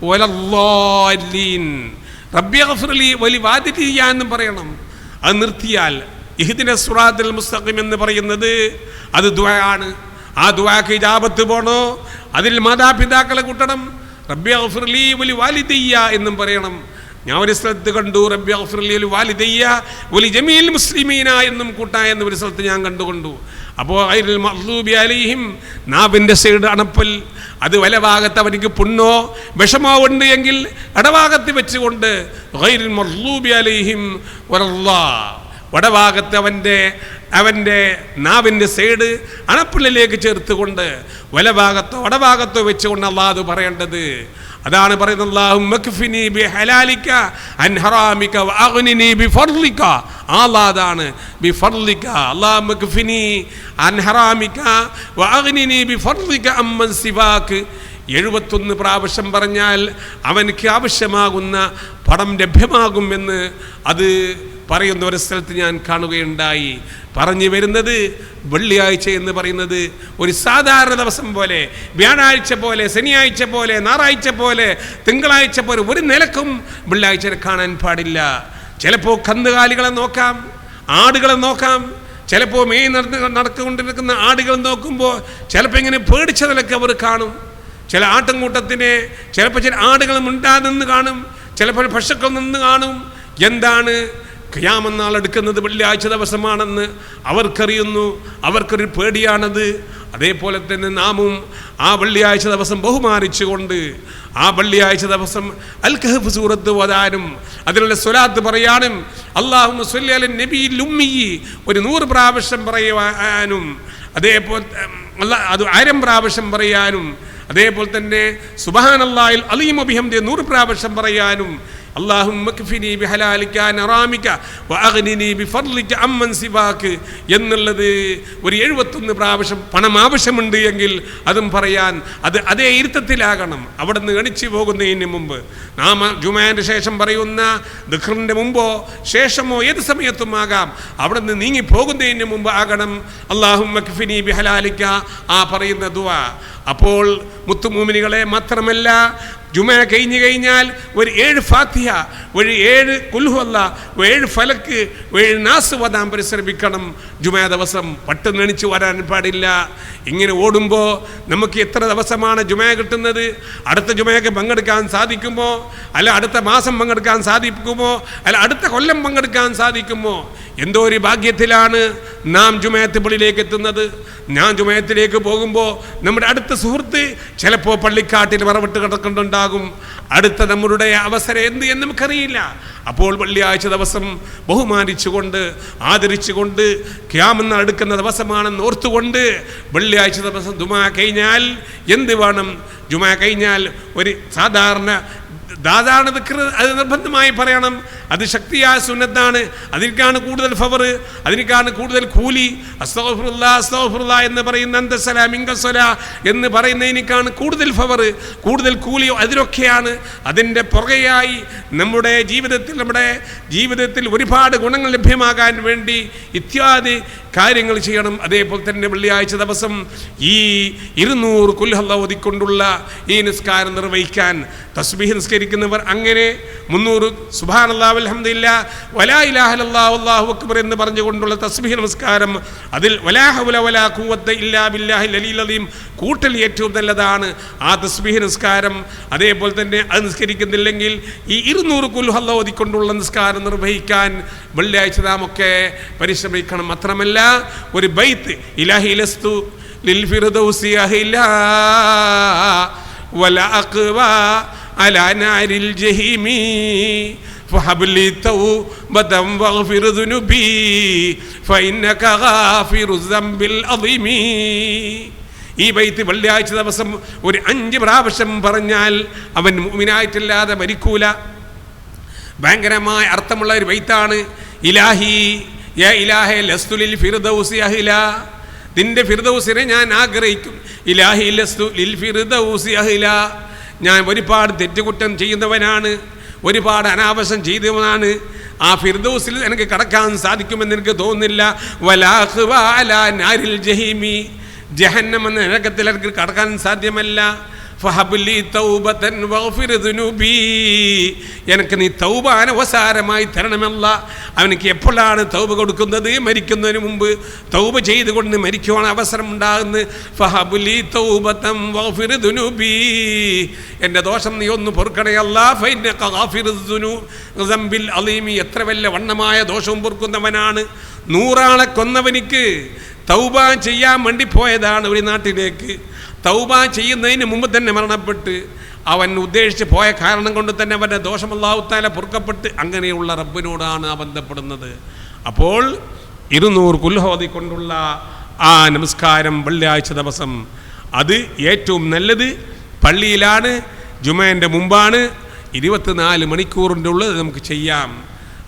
വലദ്ദാലിൻ. റബ്ബി ഗ്ഫിർലി വലിവാലിദിയ എന്ന് പറയണം. അത് നിർത്തിയാൽ ഇഹ്ദിനസ് സിറാത്തൽ മുസ്തഖീം എന്ന് പറയുന്നത് അത് ദുആയാണ്. ആ ദുആക്ക് ഇജാബത്ത് പോണോ, അതിൽ മാതാപിതാക്കളെ കൂട്ടണം. റബ്ബി ഗ്ഫിർലി വലിവാലിദിയ എന്നും പറയണം. ഞാൻ ഒരു സ്ഥലത്ത് കണ്ടു റബ്ബി ഗ്ഫിർലി വലിവാലിദിയ വലി ജമീൽ മുസ്ലിമീന എന്നും കൂട്ടായ എന്ന ഒരു സ്ഥലത്ത് ഞാൻ കണ്ടു. അപ്പോൾ ഗൈറിൽ മഗ്ദൂബി അലൈഹിം, നാവിൻ്റെ സൈഡ് അണപ്പൽ, അത് വലഭാഗത്ത് അവനിക്ക് പുണ്ണോ വിഷമോ ഉണ്ട് എങ്കിൽ ഇടഭാഗത്ത് വെച്ചുകൊണ്ട് ഗൈറിൽ മഗ്ദൂബി അലൈഹിം വടഭാഗത്ത് അവൻ്റെ നാവിൻ്റെ സൈഡ് അണപ്പുള്ളിലേക്ക് ചേർത്തുകൊണ്ട് വലഭാഗത്തോ വടഭാഗത്തോ വെച്ചുകൊണ്ട് അല്ലാഹു പറയേണ്ടത്. അതാണ് പറയുന്നത്, അല്ലാഹുമ്മ ക്ഫിനി ബിഹലാലിക അൻ ഹറാമിക വഅഗ്നിനി ബിഫർളിക. അതാണ് ബിഫർളിക. അല്ലാഹുമ്മ ക്ഫിനി അൻ ഹറാമിക വഅഗ്നിനി ബിഫർളിക അമ്മൻ സിവാക. 71 പ്രാവശ്യം പറഞ്ഞാൽ അവനക്ക് ആവശ്യമാകുന്ന പണം ലഭ്യമാകുമെന്ന് അത് പറയുന്ന ഒരു സ്ഥലത്ത് ഞാൻ കാണുകയുണ്ടായി. പറഞ്ഞു വരുന്നത് വെള്ളിയാഴ്ച എന്ന് പറയുന്നത് ഒരു സാധാരണ ദിവസം പോലെ, വ്യാഴാഴ്ച പോലെ, ശനിയാഴ്ച പോലെ, ഞായറാഴ്ച പോലെ, തിങ്കളാഴ്ച പോലെ ഒരു നിലക്കും വെള്ളിയാഴ്ച കാണാൻ പാടില്ല. ചിലപ്പോൾ കന്നുകാലികളെ നോക്കാം, ആടുകളെ നോക്കാം. ചിലപ്പോൾ നടക്കൊണ്ടിരിക്കുന്ന ആടുകൾ നോക്കുമ്പോൾ ചിലപ്പോൾ ഇങ്ങനെ പേടിച്ച നിലക്ക് അവർ കാണും. ചില ആട്ടിൻകൂട്ടത്തിനെ ചിലപ്പോൾ ചില ആടുകൾ മിണ്ടാതെ നിന്ന് കാണും, ചിലപ്പോൾ പശുക്കൾ നിന്ന് കാണും. എന്താണ്? ഖിയാമത്ത് നാൾ എടുക്കുന്നത് വെള്ളിയാഴ്ച ദിവസമാണെന്ന് അവർക്കറിയുന്നു, അവർക്കൊരു പേടിയാണത്. അതേപോലെ തന്നെ നാമും ആ വെള്ളിയാഴ്ച ദിവസം ബഹുമാനിച്ചുകൊണ്ട് ആ വെള്ളിയാഴ്ച ദിവസം അൽ കഹ്ഫ് സൂറത്ത് ഓതാനും അതിലുള്ള സ്വലാത്ത് പറയാനും അല്ലാഹുമ്മ സ്വല്ലി അല നബിയിൽ ഉമ്മി ഒരു 100 പ്രാവശ്യം പറയാനും, അതേപോലെ അത് 1000 പ്രാവശ്യം പറയാനും, അതേപോലെ തന്നെ സുബ്ഹാനല്ലാഹിൽ അലീം ബിഹംദി 100 പ്രാവശ്യം പറയാനും, അല്ലാഹുമ്മ ക്ഫിനി ബിഹലാലിക അൻ ഹറാമിക വഅഗ്നിനി ബിഫർളിക അമ്മൻ സിവാക എന്നുള്ളത് ഒരു 71 പ്രാവശ്യം പണം ആവശ്യമുണ്ട് എങ്കിൽ അതും പറയാൻ അത് അതേ ഇരുത്തത്തിലാകണം. അവിടെ നിന്ന് എണിച്ചു പോകുന്നതിന് മുമ്പ് നാം ജുമാന്റെ ശേഷം പറയുന്ന ദിക്റിന്റെ മുമ്പോ ശേഷമോ ഏത് സമയത്തും ആകാം, അവിടെ നിന്ന് നീങ്ങി പോകുന്നതിന് മുമ്പ് ആകണം അല്ലാഹുമ്മ ക്ഫിനി ബിഹലാലിക ആ പറയുന്ന ദുആ. അപ്പോൾ മുത്തുമൂമിനികളെ, മാത്രമല്ല ജുമാ കഴിഞ്ഞു കഴിഞ്ഞാൽ ഒരു 7 ഫാത്തിഹ, ഒരു 7 കുൽഹു അല്ലാഹ്, 7 ഫലക്ക്, 7 നാസ് ഓതാൻ പരിശ്രമിക്കണം. ജുമാ ദിവസം പെട്ടെന്ന് എണിച്ച് വരാൻ പാടില്ല. ഇങ്ങനെ ഓടുമ്പോൾ നമുക്ക് എത്ര ദിവസമാണ് ജുമാ കിട്ടുന്നത്? അടുത്ത ജുമയ്ക്ക് പങ്കെടുക്കാൻ സാധിക്കുമോ? അല്ല അടുത്ത മാസം പങ്കെടുക്കാൻ സാധിക്കുമോ? അല്ല അടുത്ത കൊല്ലം പങ്കെടുക്കാൻ സാധിക്കുമോ? എന്തോ ഒരു ഭാഗ്യത്തിലാണ് നാം ജുമയത്തുപള്ളിയിലേക്ക് എത്തുന്നത്. ഞാൻ ജുമയത്തിലേക്ക് പോകുമ്പോൾ നമ്മുടെ അടുത്ത സുഹൃത്ത് ചിലപ്പോൾ പള്ളിക്കാട്ടിൽ വറവിട്ട് കിടക്കുന്നുണ്ടാകും. അടുത്ത നമ്മുടെ അവസരം എന്ത് എന്ന് നമുക്കറിയില്ല. അപ്പോൾ വെള്ളിയാഴ്ച ദിവസം ബഹുമാനിച്ചുകൊണ്ട് ആദരിച്ചുകൊണ്ട് ഖിയാമത്ത് അടുക്കുന്ന ദിവസമാണെന്ന് ഓർത്തുകൊണ്ട് വെള്ളിയാഴ്ച ദിവസം ജുമാ കഴിഞ്ഞാൽ എന്ത് വേണം? ജുമാ കഴിഞ്ഞാൽ ഒരു സാധാരണ ദിക്ർ അത് നിർബന്ധമായി പറയണം. അത് ശക്തിയായ സുന്നത്താണ്. അതിനേക്കാണ് കൂടുതൽ ഫവർ, അതിനേക്കാണ് കൂടുതൽ കൂലി. അസ്തഗ്ഫിറുല്ലാഹ് അസ്തഗ്ഫിറുല്ലാഹ് എന്ന് പറയുന്ന അന്തസ്സലാ മിങ്കസ്സലാ എന്ന് പറയുന്നതിനേക്കാണ് കൂടുതൽ ഫവർ, കൂടുതൽ കൂലി അതിലൊക്കെയാണ്. അതിൻ്റെ പുറകെയായി നമ്മുടെ ജീവിതത്തിൽ ഒരുപാട് ഗുണങ്ങൾ ലഭ്യമാകാൻ വേണ്ടി ഇത്യാദി കാര്യങ്ങൾ ചെയ്യണം. അതേപോലെ തന്നെ വെള്ളിയാഴ്ച ദിവസം ഈ 200 കുൽഹു ഓതിക്കൊണ്ടുള്ള ഈ നിസ്കാരം നിർവഹിക്കാൻ തസ്ബീഹ് നിസ്കരിക്കുന്നവർ അങ്ങനെ 300 സുബ്ഹാനല്ലാഹ് വൽഹംദുലില്ലാഹ് വലാ ഇലാഹ ഇല്ലല്ലാഹ് വല്ലാഹു അക്ബർ എന്ന് പറഞ്ഞുകൊണ്ടുള്ള തസ്ബീഹ് നമസ്കാരം, അതിൽ വലാ ഹൗല വലാ ഖുവത ഇല്ലാ ബില്ലാഹിൽ അലിയിൽ അദീം കൂട്ടൽ ഏറ്റവും നല്ലതാണ് ആ തസ്ബീഹ് നിസ്കാരം. അതേപോലെ തന്നെ അത് നിസ്കരിക്കുന്നില്ലെങ്കിൽ ഈ 200 കുൽഹു ഓതിക്കൊണ്ടുള്ള നിസ്കാരം നിർവഹിക്കാൻ വെള്ളിയാഴ്ച നാമൊക്കെ പരിശ്രമിക്കണം. മാത്രമല്ല ഒരു ബൈത്ത് ഇലാഹി ലസ്തു ലിൽ ഫിർദൗസി അഹിലാ വലാ അഖ്വാ അലാ നാരിൽ ജഹീമി ഫഹബ്ലി തൗബതൻ വഗ്ഫിർ ദുനുബി ഫഇന്നക ഗാഫിറു ദംബിൽ അദീമി. ഈ ബൈത്ത് വെള്ളിയാഴ്ച ദിവസം ഒരു 5 പ്രാവശ്യം പറഞ്ഞാൽ അവൻ മുഅ്മിനായിട്ടല്ലാതെ മരിക്കൂല. ഭയങ്കരമായ അർത്ഥമുള്ള ഒരു ബൈത്താണ്. ഇലാഹി യാ ഇലാഹി ലസ്തു ലിൽ ഫിർദൗസി അഹിലാ, നിന്റെ ഫിർദൗസിനെ ഞാൻ ആഗ്രഹിക്കും. ഇലാഹി ലസ്തു ലിൽ ഫിർദൗസി അഹിലാ, ഞാൻ ഒരുപാട് തെറ്റുകുറ്റം ചെയ്യുന്നവനാണ്, ഒരുപാട് അനാവശ്യം ചെയ്തവനാണ്. ആ ഫിർദൗസിൽ എനിക്ക് കടക്കാൻ സാധിക്കുമെന്ന് എനിക്ക് തോന്നുന്നില്ല. വലാ ഖുവാ അലാ നാരിൽ ജഹീമി, ജഹന്നം എന്ന നരകത്തിൽ അവർക്ക് കടക്കാൻ സാധ്യമല്ല. ഫഹബ്ലി തൗബതൻ വഗ്ഫിർ ദുനൂബി, എനിക്ക് നീ തൗബ അനവസാരമായി തരണമല്ല. അവനക്ക് എപ്പോഴാണ് തൗബ കൊടുക്കുന്നത്? മരിക്കുന്നതിന് മുമ്പ് തൗബ ചെയ്തുകൊണ്ട് മരിക്കുവാൻ അവസരം ഉണ്ടാകുന്നത്. ഫഹബ്ലി തൗബതൻ വഗ്ഫിർ ദുനൂബി, എൻ്റെ ദോഷം നീ ഒന്ന് പൊറുക്കണയല്ല. ഫഇന്നക ഗാഫിറു ദുനൂബിൽ അലീമി, എത്ര വല്ല വണ്ണമായ ദോഷവും പൊറുക്കുന്നവനാണ്. 100 ആളെ കൊന്നവനിക്ക് തൗബ ചെയ്യാൻ വേണ്ടി പോയതാണ് ഒരു നാട്ടിലേക്ക്. തൗബ ചെയ്യുന്നതിന് മുമ്പ് തന്നെ മരണപ്പെട്ട് അവൻ ഉദ്ദേശിച്ച് പോയ കാരണം കൊണ്ട് തന്നെ അവൻ്റെ ദോഷം അല്ലാഹു തആല പൊറുക്കപ്പെട്ട് അങ്ങനെയുള്ള റബ്ബിനോടാണ് ആ ബന്ധപ്പെടുന്നത്. അപ്പോൾ 200 കുൽഹോദി കൊണ്ടുള്ള ആ നമസ്കാരം വെള്ളിയാഴ്ച ദിവസം അത് ഏറ്റവും നല്ലത് പള്ളിയിലാണ്, ജുമേൻ്റെ മുമ്പാണ്. 24 മണിക്കൂറിൻ്റെ ഉള്ളിൽ നമുക്ക് ചെയ്യാം.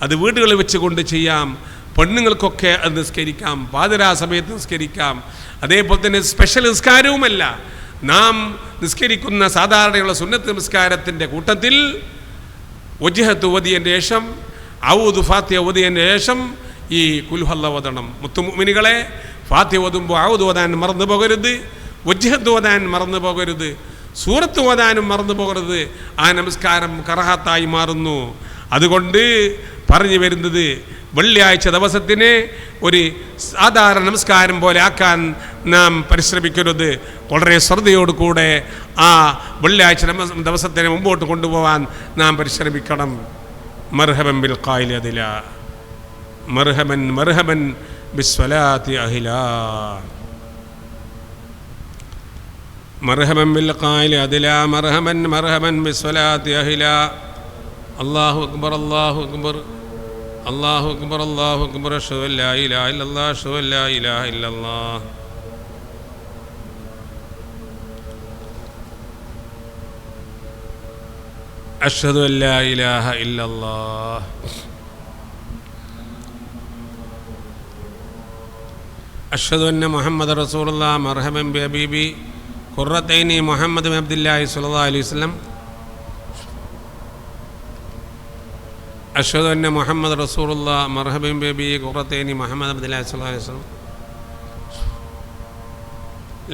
അത് വീടുകളിൽ വെച്ചുകൊണ്ട് ചെയ്യാം. പെണ്ണുങ്ങൾക്കൊക്കെ അത് നിസ്കരിക്കാം, പാതിരാ സമയത്ത് നിസ്കരിക്കാം. അതേപോലെ തന്നെ സ്പെഷ്യൽ നിസ്കാരവുമല്ല, നാം നിസ്കരിക്കുന്ന സാധാരണയുള്ള സുന്നത്ത് നമസ്കാരത്തിൻ്റെ കൂട്ടത്തിൽ വജ്ഹത്ത് ഓതിയതിൻ്റെ ശേഷം ഔദു ഫാത്തിഹ ഓതിയതിൻ്റെ ശേഷം ഈ കുൽഹല്ല ഓതണം. മുത്തുമുഅ്മിനുകളെ, ഫാത്തിഹ ഓതുമ്പോൾ ഔദു ഓതാൻ മറന്നു പോകരുത്, വജ്ഹത്ത് ഓതാൻ മറന്നു പോകരുത്, സൂറത്ത് ഓതാനും മറന്നു പോകരുത്. ആ നമസ്കാരം കറഹത്തായി മാറുന്നു. അതുകൊണ്ട് പറഞ്ഞു വരുന്നത്, വെള്ളിയാഴ്ച ദിവസത്തിന് ഒരു സാധാരണ നമസ്കാരം പോലെ ആക്കാൻ നാം പരിശ്രമിക്കരുത്. വളരെ ശ്രദ്ധയോടുകൂടെ ആ വെള്ളിയാഴ്ച ദിവസത്തിനെ മുമ്പോട്ട് കൊണ്ടുപോകാൻ നാം പരിശ്രമിക്കണം. മർഹബൻ ബിൽ ഖായിലി അദിലാ, മർഹബൻ മർഹബൻ ബിസ്സലാത്തി അഹിലാ, മർഹബൻ ബിൽ ഖായിലി അദിലാ, മർഹബൻ മർഹബൻ ബിസ്സലാത്തി അഹിലാ. അല്ലാഹു അക്ബർ, അല്ലാഹു അക്ബർ, അല്ലാഹു അക്ബർ, അല്ലാഹു അക്ബർ. അഷ്ഹദു അൻ ലാ ഇലാഹ ഇല്ലല്ലാഹ്, അഷ്ഹദു അൻ ലാ ഇലാഹ ഇല്ലല്ലാഹ്. അഷ്ഹദു അൻ ലാ ഇലാഹ ഇല്ലല്ലാഹ്. അഷ്ഹദു അന്ന മുഹമ്മദ റസൂലുള്ളാഹ്. മർഹബൻ ബി ഹബീബി ഖുർറത്തൈനി മുഹമ്മദ് ബിൻ അബ്ദുല്ലാഹി സ്വല്ലല്ലാഹു അലൈഹി വസല്ലം. അഷ്ഹദു അന്ന മുഹമ്മദ് റസൂലുള്ളാഹ്. മർഹബൻ ബി ഹബീബി ഖുർറത്തൈനി മുഹമ്മദ് ബിൻ അബ്ദുല്ലാഹി സ്വല്ലല്ലാഹു അലൈഹി വസല്ലം.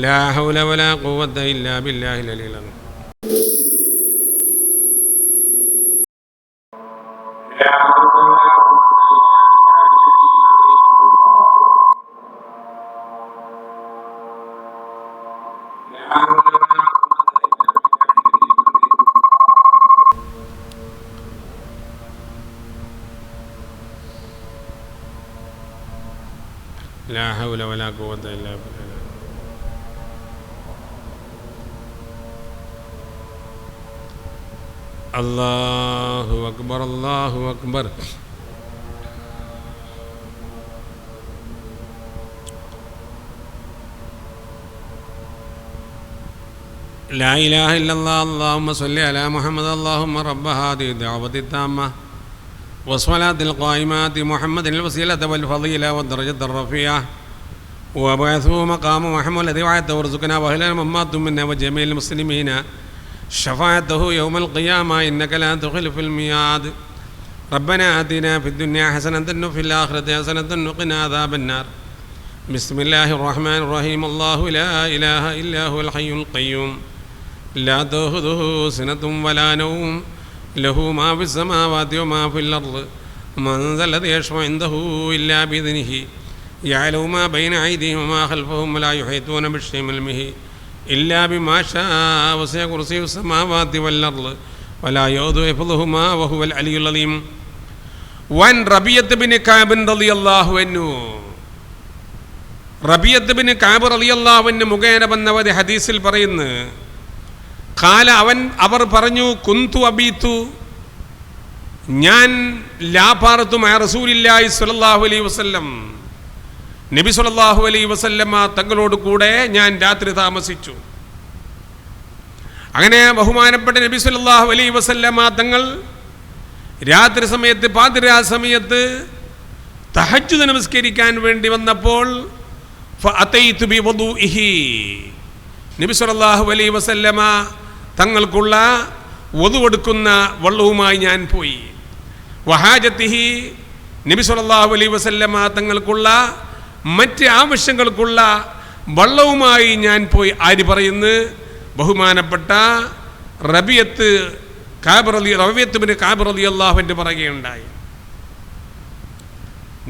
ലാ ഹൗല വലാ ഖുവത ഇല്ലാ ബില്ലാഹിൽ അലിയിൽ അസീം. لا حول ولا قوة إلا بالله. الله أكبر، الله أكبر. لا إله إلا الله. اللهم صل على محمد. اللهم رب هذه الدعوة التامة والصلاة القائمة محمد الوسيلة والفضيلة والدرجة الرفيعة وبعثه مقام محمود الذي وعدته وارزقنا وأهلنا ممات منا وجميع المسلمين شفاعته يوم القيامة إنك لا تخلف الميعاد. ربنا آتنا في الدنيا حسنة وفي الآخرة حسنة وقنا عذاب النار. بسم الله الرحمن الرحيم. الله لا إله إلا هو الحي القيوم لا تأخذه سنة ولا نوم له ما في السماوات وما في الأرض. من ذا الذي يشفع عنده إلا بإذنه يعلم ما بين أيديهم وما خلفهم ولا يحيطون بشيء من علمه إلا بما شاء وسع كرسيه السماوات والأرض ولا يؤوده حفظهما وهو العلي العظيم. وعن ربيعة بن كعب رضي الله عنه. റബിയത്ത് ബിൻ കഅബ് റളിയല്ലാഹു അൻഹു മുഖേന വന്നവർ ഹദീസിൽ പറയുന്നു, ഖാല അവർ പറഞ്ഞു, കുന്തു അബീതു, ഞാൻ ലാപാർത്തു മഅ റസൂലില്ലാഹി സ്വല്ലല്ലാഹു അലൈഹി വസല്ലം, നബി സ്വല്ലല്ലാഹു അലൈഹി വസല്ലമ തങ്ങളോട് കൂടെ ഞാൻ രാത്രി താമസിച്ചു. അങ്ങനെ ബഹുമാനപ്പെട്ട നബി സ്വല്ലല്ലാഹു അലൈഹി വസല്ലമ തങ്ങൾ രാത്രി സമയത്ത് പാതിരാ സമയത്ത് തഹജ്ജുദ് നമസ്കരിക്കാൻ വേണ്ടി വന്നപ്പോൾ ഫഅതൈതു ബിവുദൂഇഹി, നബി സല്ലല്ലാഹു അലൈഹി വസല്ലമ തങ്ങൾക്കുള്ള വുദു എടുക്കുന്ന വെള്ളവുമായി ഞാൻ പോയി. വഹാജത്തിഹി, നബി സല്ലല്ലാഹു അലൈഹി വസല്ലമ തങ്ങൾക്കുള്ള മറ്റ് ആവശ്യങ്ങൾക്കുള്ള വള്ളവുമായി ഞാൻ പോയി. ആര് പറയുന്നു? ബഹുമാനപ്പെട്ട റബിയത്ത് ബിൻ കഅബ് റളിയല്ലാഹു അൻഹു പറയുകയുണ്ടായി.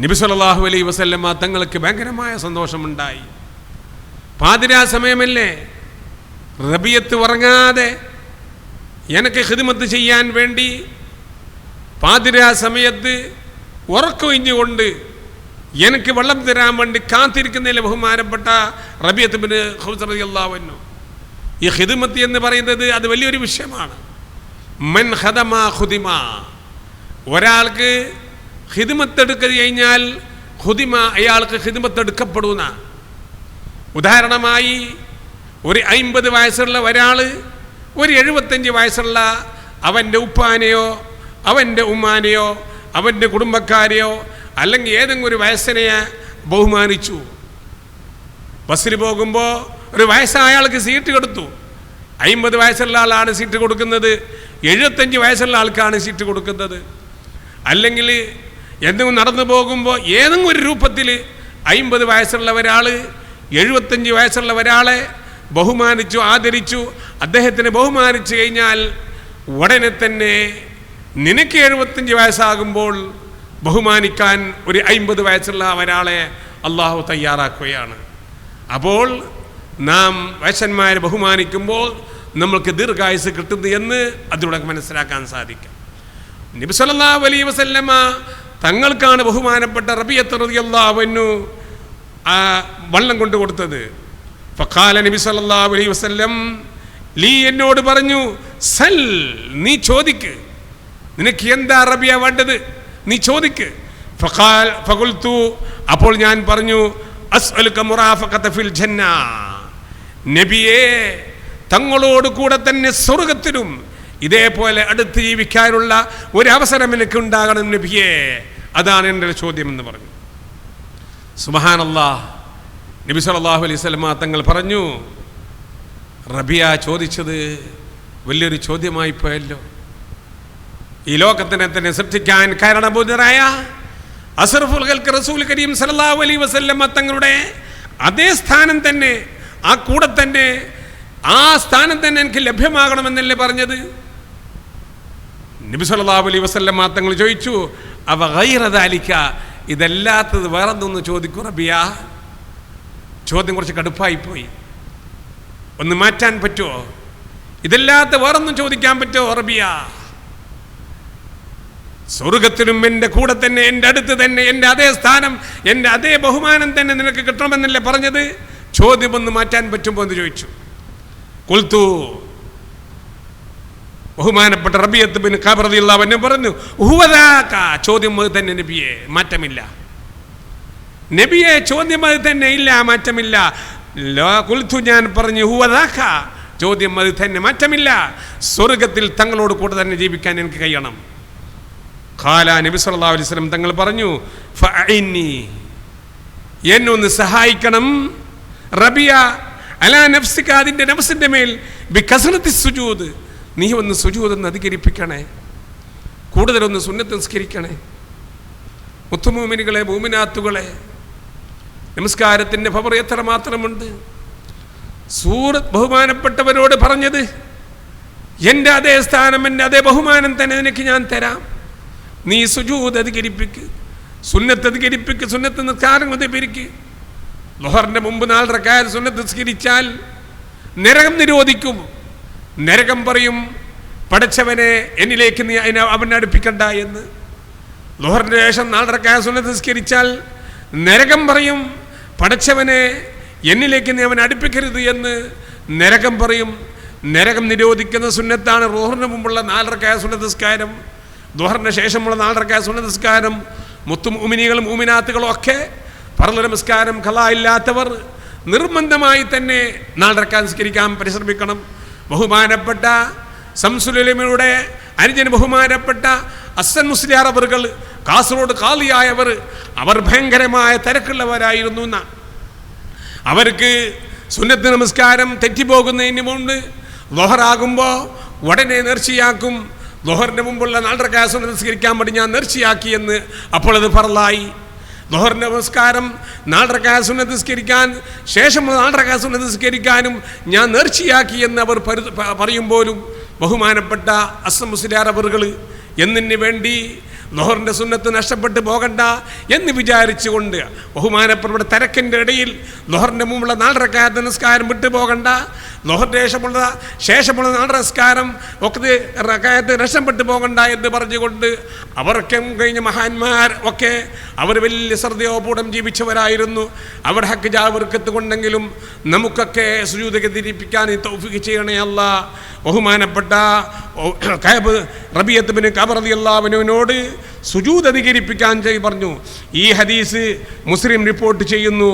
നബി സല്ലല്ലാഹു അലൈഹി വസല്ലമ തങ്ങൾക്ക് ഭയങ്കരമായ സന്തോഷമുണ്ടായി. പാതിരാ സമയമല്ലേ, റബിയത്ത് ഉറങ്ങാതെ എനിക്ക് ഖിദ്മത്ത് ചെയ്യാൻ വേണ്ടി പാതിരാ സമയത്ത് ഉറക്കൊഴിഞ്ഞുകൊണ്ട് എനിക്ക് വെള്ളം തരാൻ വേണ്ടി കാത്തിരിക്കുന്നതിലെ ബഹുമാനപ്പെട്ട റബിയത്ത് ബിൻ ഖൗസ് റളിയല്ലാഹു അൻഹു. ഈ ഖിദ്മത്ത് എന്ന് പറയുന്നത് അത് വലിയൊരു വിഷയമാണ്. മൻ ഖദമ ഖുദിമ, ഒരാൾക്ക് ഖിദ്മത്ത് എടുക്കുക കഴിഞ്ഞാൽ ഖുദിമ, അയാൾക്ക് ഖിദ്മത്ത് എടുക്കപ്പെടുന്ന. ഉദാഹരണമായി ഒരു 50 വയസ്സുള്ള ഒരാൾ ഒരു 75 വയസ്സുള്ള അവൻ്റെ ഉപ്പാനെയോ അവൻ്റെ ഉമ്മാനെയോ അവൻ്റെ കുടുംബക്കാരെയോ അല്ലെങ്കിൽ ഏതെങ്കിലും ഒരു വയസ്സിനെ ബഹുമാനിച്ചു. ബസ്സിൽ പോകുമ്പോൾ ഒരു വയസ്സായ ആൾക്ക് സീറ്റ് കൊടുത്തു. 50 വയസ്സുള്ള ആളാണ് സീറ്റ് കൊടുക്കുന്നത്, 75 വയസ്സുള്ള ആൾക്കാണ് സീറ്റ് കൊടുക്കുന്നത്. അല്ലെങ്കിൽ എന്തെങ്കിലും നടന്നു പോകുമ്പോൾ ഏതെങ്കിലും ഒരു രൂപത്തിൽ 50 വയസ്സുള്ള ഒരാൾ 75 വയസ്സുള്ള ഒരാളെ ബഹുമാനിച്ചു, ആദരിച്ചു. അദ്ദേഹത്തിനെ ബഹുമാനിച്ചു കഴിഞ്ഞാൽ ഉടനെ തന്നെ നിനക്ക് 75 വയസ്സാകുമ്പോൾ ബഹുമാനിക്കാൻ ഒരു 50 വയസ്സുള്ള ഒരാളെ അള്ളാഹു തയ്യാറാക്കുകയാണ്. അപ്പോൾ നാം വയസ്സന്മാരെ ബഹുമാനിക്കുമ്പോൾ നമ്മൾക്ക് ദീർഘായുസ് കിട്ടുന്നു എന്ന് അതിലൂടെ മനസ്സിലാക്കാൻ സാധിക്കും. നബി സല്ലല്ലാഹു അലൈഹി വസല്ലമ തങ്ങൾക്കാണ് ബഹുമാനപ്പെട്ട റബിയത്ത് റളിയല്ലാഹു അൻഹു വെള്ളം കൊണ്ടു കൊടുത്തത്. ഫഖാല നബി സല്ലല്ലാഹു അലൈഹി വസല്ലം ലീ, എന്നോട് പറഞ്ഞു, സൽ, നീ ചോദിക്ക്, നിനക്ക് എന്താ റബിയ വേണ്ടത്, നീ ചോദിക്ക്. ഫഖുൽതു, അപ്പോൾ ഞാൻ പറഞ്ഞു, അസ്അലുക മുറാഫഖത ഫിൽ ജന്ന, നബിയേ തങ്ങളോട് കൂടെ തന്നെ സ്വർഗത്തിലും ഇതേപോലെ അടുത്ത് ജീവിക്കാനുള്ള ഒരു അവസരം എനിക്ക് ഉണ്ടാകണം നബിയേ, അതാണ് എൻ്റെ ചോദ്യം എന്ന് പറഞ്ഞു. സുബ്ഹാനല്ലാഹ്. നബി സല്ലല്ലാഹു അലൈഹി വസല്ലം തങ്ങൾ പറഞ്ഞു, റബിയ ചോദിച്ചത് വലിയൊരു ചോദ്യമായി പോയല്ലോ. ഈ ലോകത്തിനെ തന്നെ സൃഷ്ടിക്കാൻ കാരണഭൂതരായ അസ്റഫുൽ ഖൽഖ് റസൂൽ കരീം സല്ലല്ലാഹു അലൈഹി വസല്ലം തങ്ങളുടെ അതേ സ്ഥാനം തന്നെ, ആ കൂടെ തന്നെ, ആ സ്ഥാനം തന്നെ എനിക്ക് ലഭ്യമാകണമെന്നല്ലേ പറഞ്ഞത്. നബി സല്ലല്ലാഹു അലൈഹി വസല്ലം തങ്ങൾ ചോദിച്ചു, അവ ഗൈറ ദാലിക, ഇതല്ലാത്തത് വേറെന്തൊന്ന് ചോദിക്കൂ റബിയ. ചോദ്യം കുറച്ച് കടുപ്പായിപ്പോയി. ഒന്ന് മാറ്റാൻ പറ്റുമോ? ഇതല്ലാത്ത വേറൊന്നും ചോദിക്കാൻ പറ്റുമോ റബിയ? സ്വർഗത്തിലും എൻ്റെ കൂടെ തന്നെ, എൻ്റെ അടുത്ത് തന്നെ, എൻ്റെ അതേ സ്ഥാനം, എൻ്റെ അതേ ബഹുമാനം തന്നെ നിനക്ക് കിട്ടണമെന്നല്ലേ പറഞ്ഞത്. ചോദ്യം ഒന്ന് മാറ്റാൻ പറ്റുമോ എന്ന് ചോദിച്ചു. ഖുൽതു, ബഹുമാനപ്പെട്ട റബിയത്ത് ബിൻ കഅബ് റളിയല്ലാഹു അൻഹു പറഞ്ഞു, ഹുവദാക, ചോദ്യം അത് തന്നെ നബിയെ, മാറ്റമില്ല. നബിയെ ചോദ്യം അത് തന്നെ, ഇല്ല, മാറ്റമില്ല. ഖുൽതു, ഞാൻ പറഞ്ഞു, ഹുവദാക, ചോദ്യം അത് തന്നെ, മാറ്റമില്ല. സ്വർഗത്തിൽ തങ്ങളോട് കൂടെ തന്നെ ജീവിക്കാൻ എനിക്ക് കഴിയണം. ഖാല, നബി സല്ലല്ലാഹു അലൈഹി വസല്ലം തങ്ങൾ പറഞ്ഞു, ഫഅഇന്നി, എന്നെ ഒന്ന് സഹായിക്കണം റബിയ, അലാ നഫ്സിക, അതിൻ്റെ നഫ്സിൻ്റെ മേൽ, ബികസ്റത്തി സുജൂദ്, നീ ഒന്ന് സുജൂദ് ഒന്ന് അധികരിപ്പിക്കണേ, കൂടുതലൊന്ന് സുന്നത്ത് നിസ്കരിക്കണേ. മുത്തുമൂമിനുകളെ, മൂമിനാത്തുകളെ, നമസ്കാരത്തിൻ്റെ പവർ എത്ര മാത്രമുണ്ട്. സൂറത്ത് ബഹുമാനപ്പെട്ടവരോട് പറഞ്ഞത്, എൻ്റെ അതേ സ്ഥാനം, എൻ്റെ അതേ ബഹുമാനം തന്നെ നിനക്ക് ഞാൻ തരാം, നീ സുജൂദ് അധികരിപ്പിക്ക്, സുന്നത്ത് അധികരിപ്പിക്ക്, സുന്നത്ത് നിസ്കാരം അധികരിപ്പിക്ക്. ളുഹറിൻ്റെ മുമ്പ് 4 റക്അത്ത് സുന്നത്ത് നിസ്കരിച്ചാൽ നരകം നിരോധിക്കും. നരകം പറയും, പടച്ചവനെ എന്നിലേക്ക് നീ അവനെ അടുപ്പിക്കണ്ട എന്ന്. ളുഹറിൻ്റെ ശേഷം 4 റക്അത്ത് സുന്നത്ത് നിസ്കരിച്ചാൽ നരകം പറയും, പടച്ചവനെ എന്നിലേക്ക് നീ അവനെ അടുപ്പിക്കരുത് എന്ന് നരകം പറയും. നരകം നിരോധിക്കുന്ന സുന്നത്താണ് ളുഹറിന് മുമ്പുള്ള 4 റക്അത്ത് സുന്നത്ത് നിസ്കാരം, ളുഹറിന് ശേഷമുള്ള 4 റക്അത്ത് സുന്നത്ത് നിസ്കാരം. മുത്തുമുഅ്മിനീകളും മുഅ്മിനാത്തുകളും ഒക്കെ ഫർള് നമസ്കാരം ഖളാ ഇല്ലാത്തവർ നിർബന്ധമായി തന്നെ 4 റക്അത്ത് നിസ്കരിക്കാൻ പരിശ്രമിക്കണം. ബഹുമാനപ്പെട്ട ശംസുലുലമയുടെ അനുജൻ ബഹുമാനപ്പെട്ട അസ്സൻ മുസ്ലിയാർ അവർകൾ, കാസർഗോഡ് ഖാളിയായവർ, അവർ ഭയങ്കരമായ തിരക്കുള്ളവരായിരുന്നു. അവർക്ക് സുന്നത്ത് നമസ്കാരം തെറ്റിപ്പോകുന്നതിന് മുമ്പ് ളുഹറാകുമ്പോൾ ഉടനെ നേർച്ചയാക്കും, ളുഹറിൻ്റെ മുമ്പുള്ള 4 റക്അത്ത് സുന്നത്ത് നിസ്കരിക്കാൻ വേണ്ടി ഞാൻ നേർച്ചയാക്കിയെന്ന്. അപ്പോൾ അത് ഫർളായി. ളുഹർ നമസ്കാരം 4 റക്അത്ത് സുന്നത്ത് നിസ്കരിക്കാൻ ശേഷമുള്ള 4 റക്അത്ത് സുന്നത്ത് നിസ്കരിക്കാനും ഞാൻ നേർച്ചയാക്കി എന്ന് അവർ പറയുമ്പോഴും ബഹുമാനപ്പെട്ട അസ്സം മുസ്ലിയാർ അവറുകൾ എന്നിന് വേണ്ടി ളുഹറിൻ്റെ സുന്നത്ത് നഷ്ടപ്പെട്ടു പോകണ്ട എന്ന് വിചാരിച്ചുകൊണ്ട് ബഹുമാനപ്പെട്ട തിരക്കിൻ്റെ ഇടയിൽ ളുഹറിൻ്റെ മുമ്പുള്ള 4 റക്അത്ത് നമസ്കാരം വിട്ടു പോകണ്ട, ളുഹറിൻ്റെ ശേഷമുള്ള 4 നമസ്കാരം ഒക്കെ റക്അത്ത് നഷ്ടപ്പെട്ടു പോകണ്ട എന്ന് പറഞ്ഞുകൊണ്ട് അവർക്ക് കഴിഞ്ഞ മഹാന്മാർ ഒക്കെ അവർ വലിയ ശ്രദ്ധയോപൂഢം ജീവിച്ചവരായിരുന്നു. അവർ ഹക്ക് ജാവർക്കത്ത് കൊണ്ടെങ്കിലും നമുക്കൊക്കെ സുജൂദ് തിരിപ്പിക്കാൻ തൗഫീഖ് ചെയ്യണേ അല്ലാ. ബഹുമാനപ്പെട്ട കഅബ് റബീഅത്ത് ബിൻ കഅബ് റളിയല്ലാഹു അൻഹുവിനോട് സുജൂദ് അധികരിപ്പിക്കാൻ പറഞ്ഞു. ഈ ഹദീസ് മുസ്ലിം റിപ്പോർട്ട് ചെയ്യുന്നു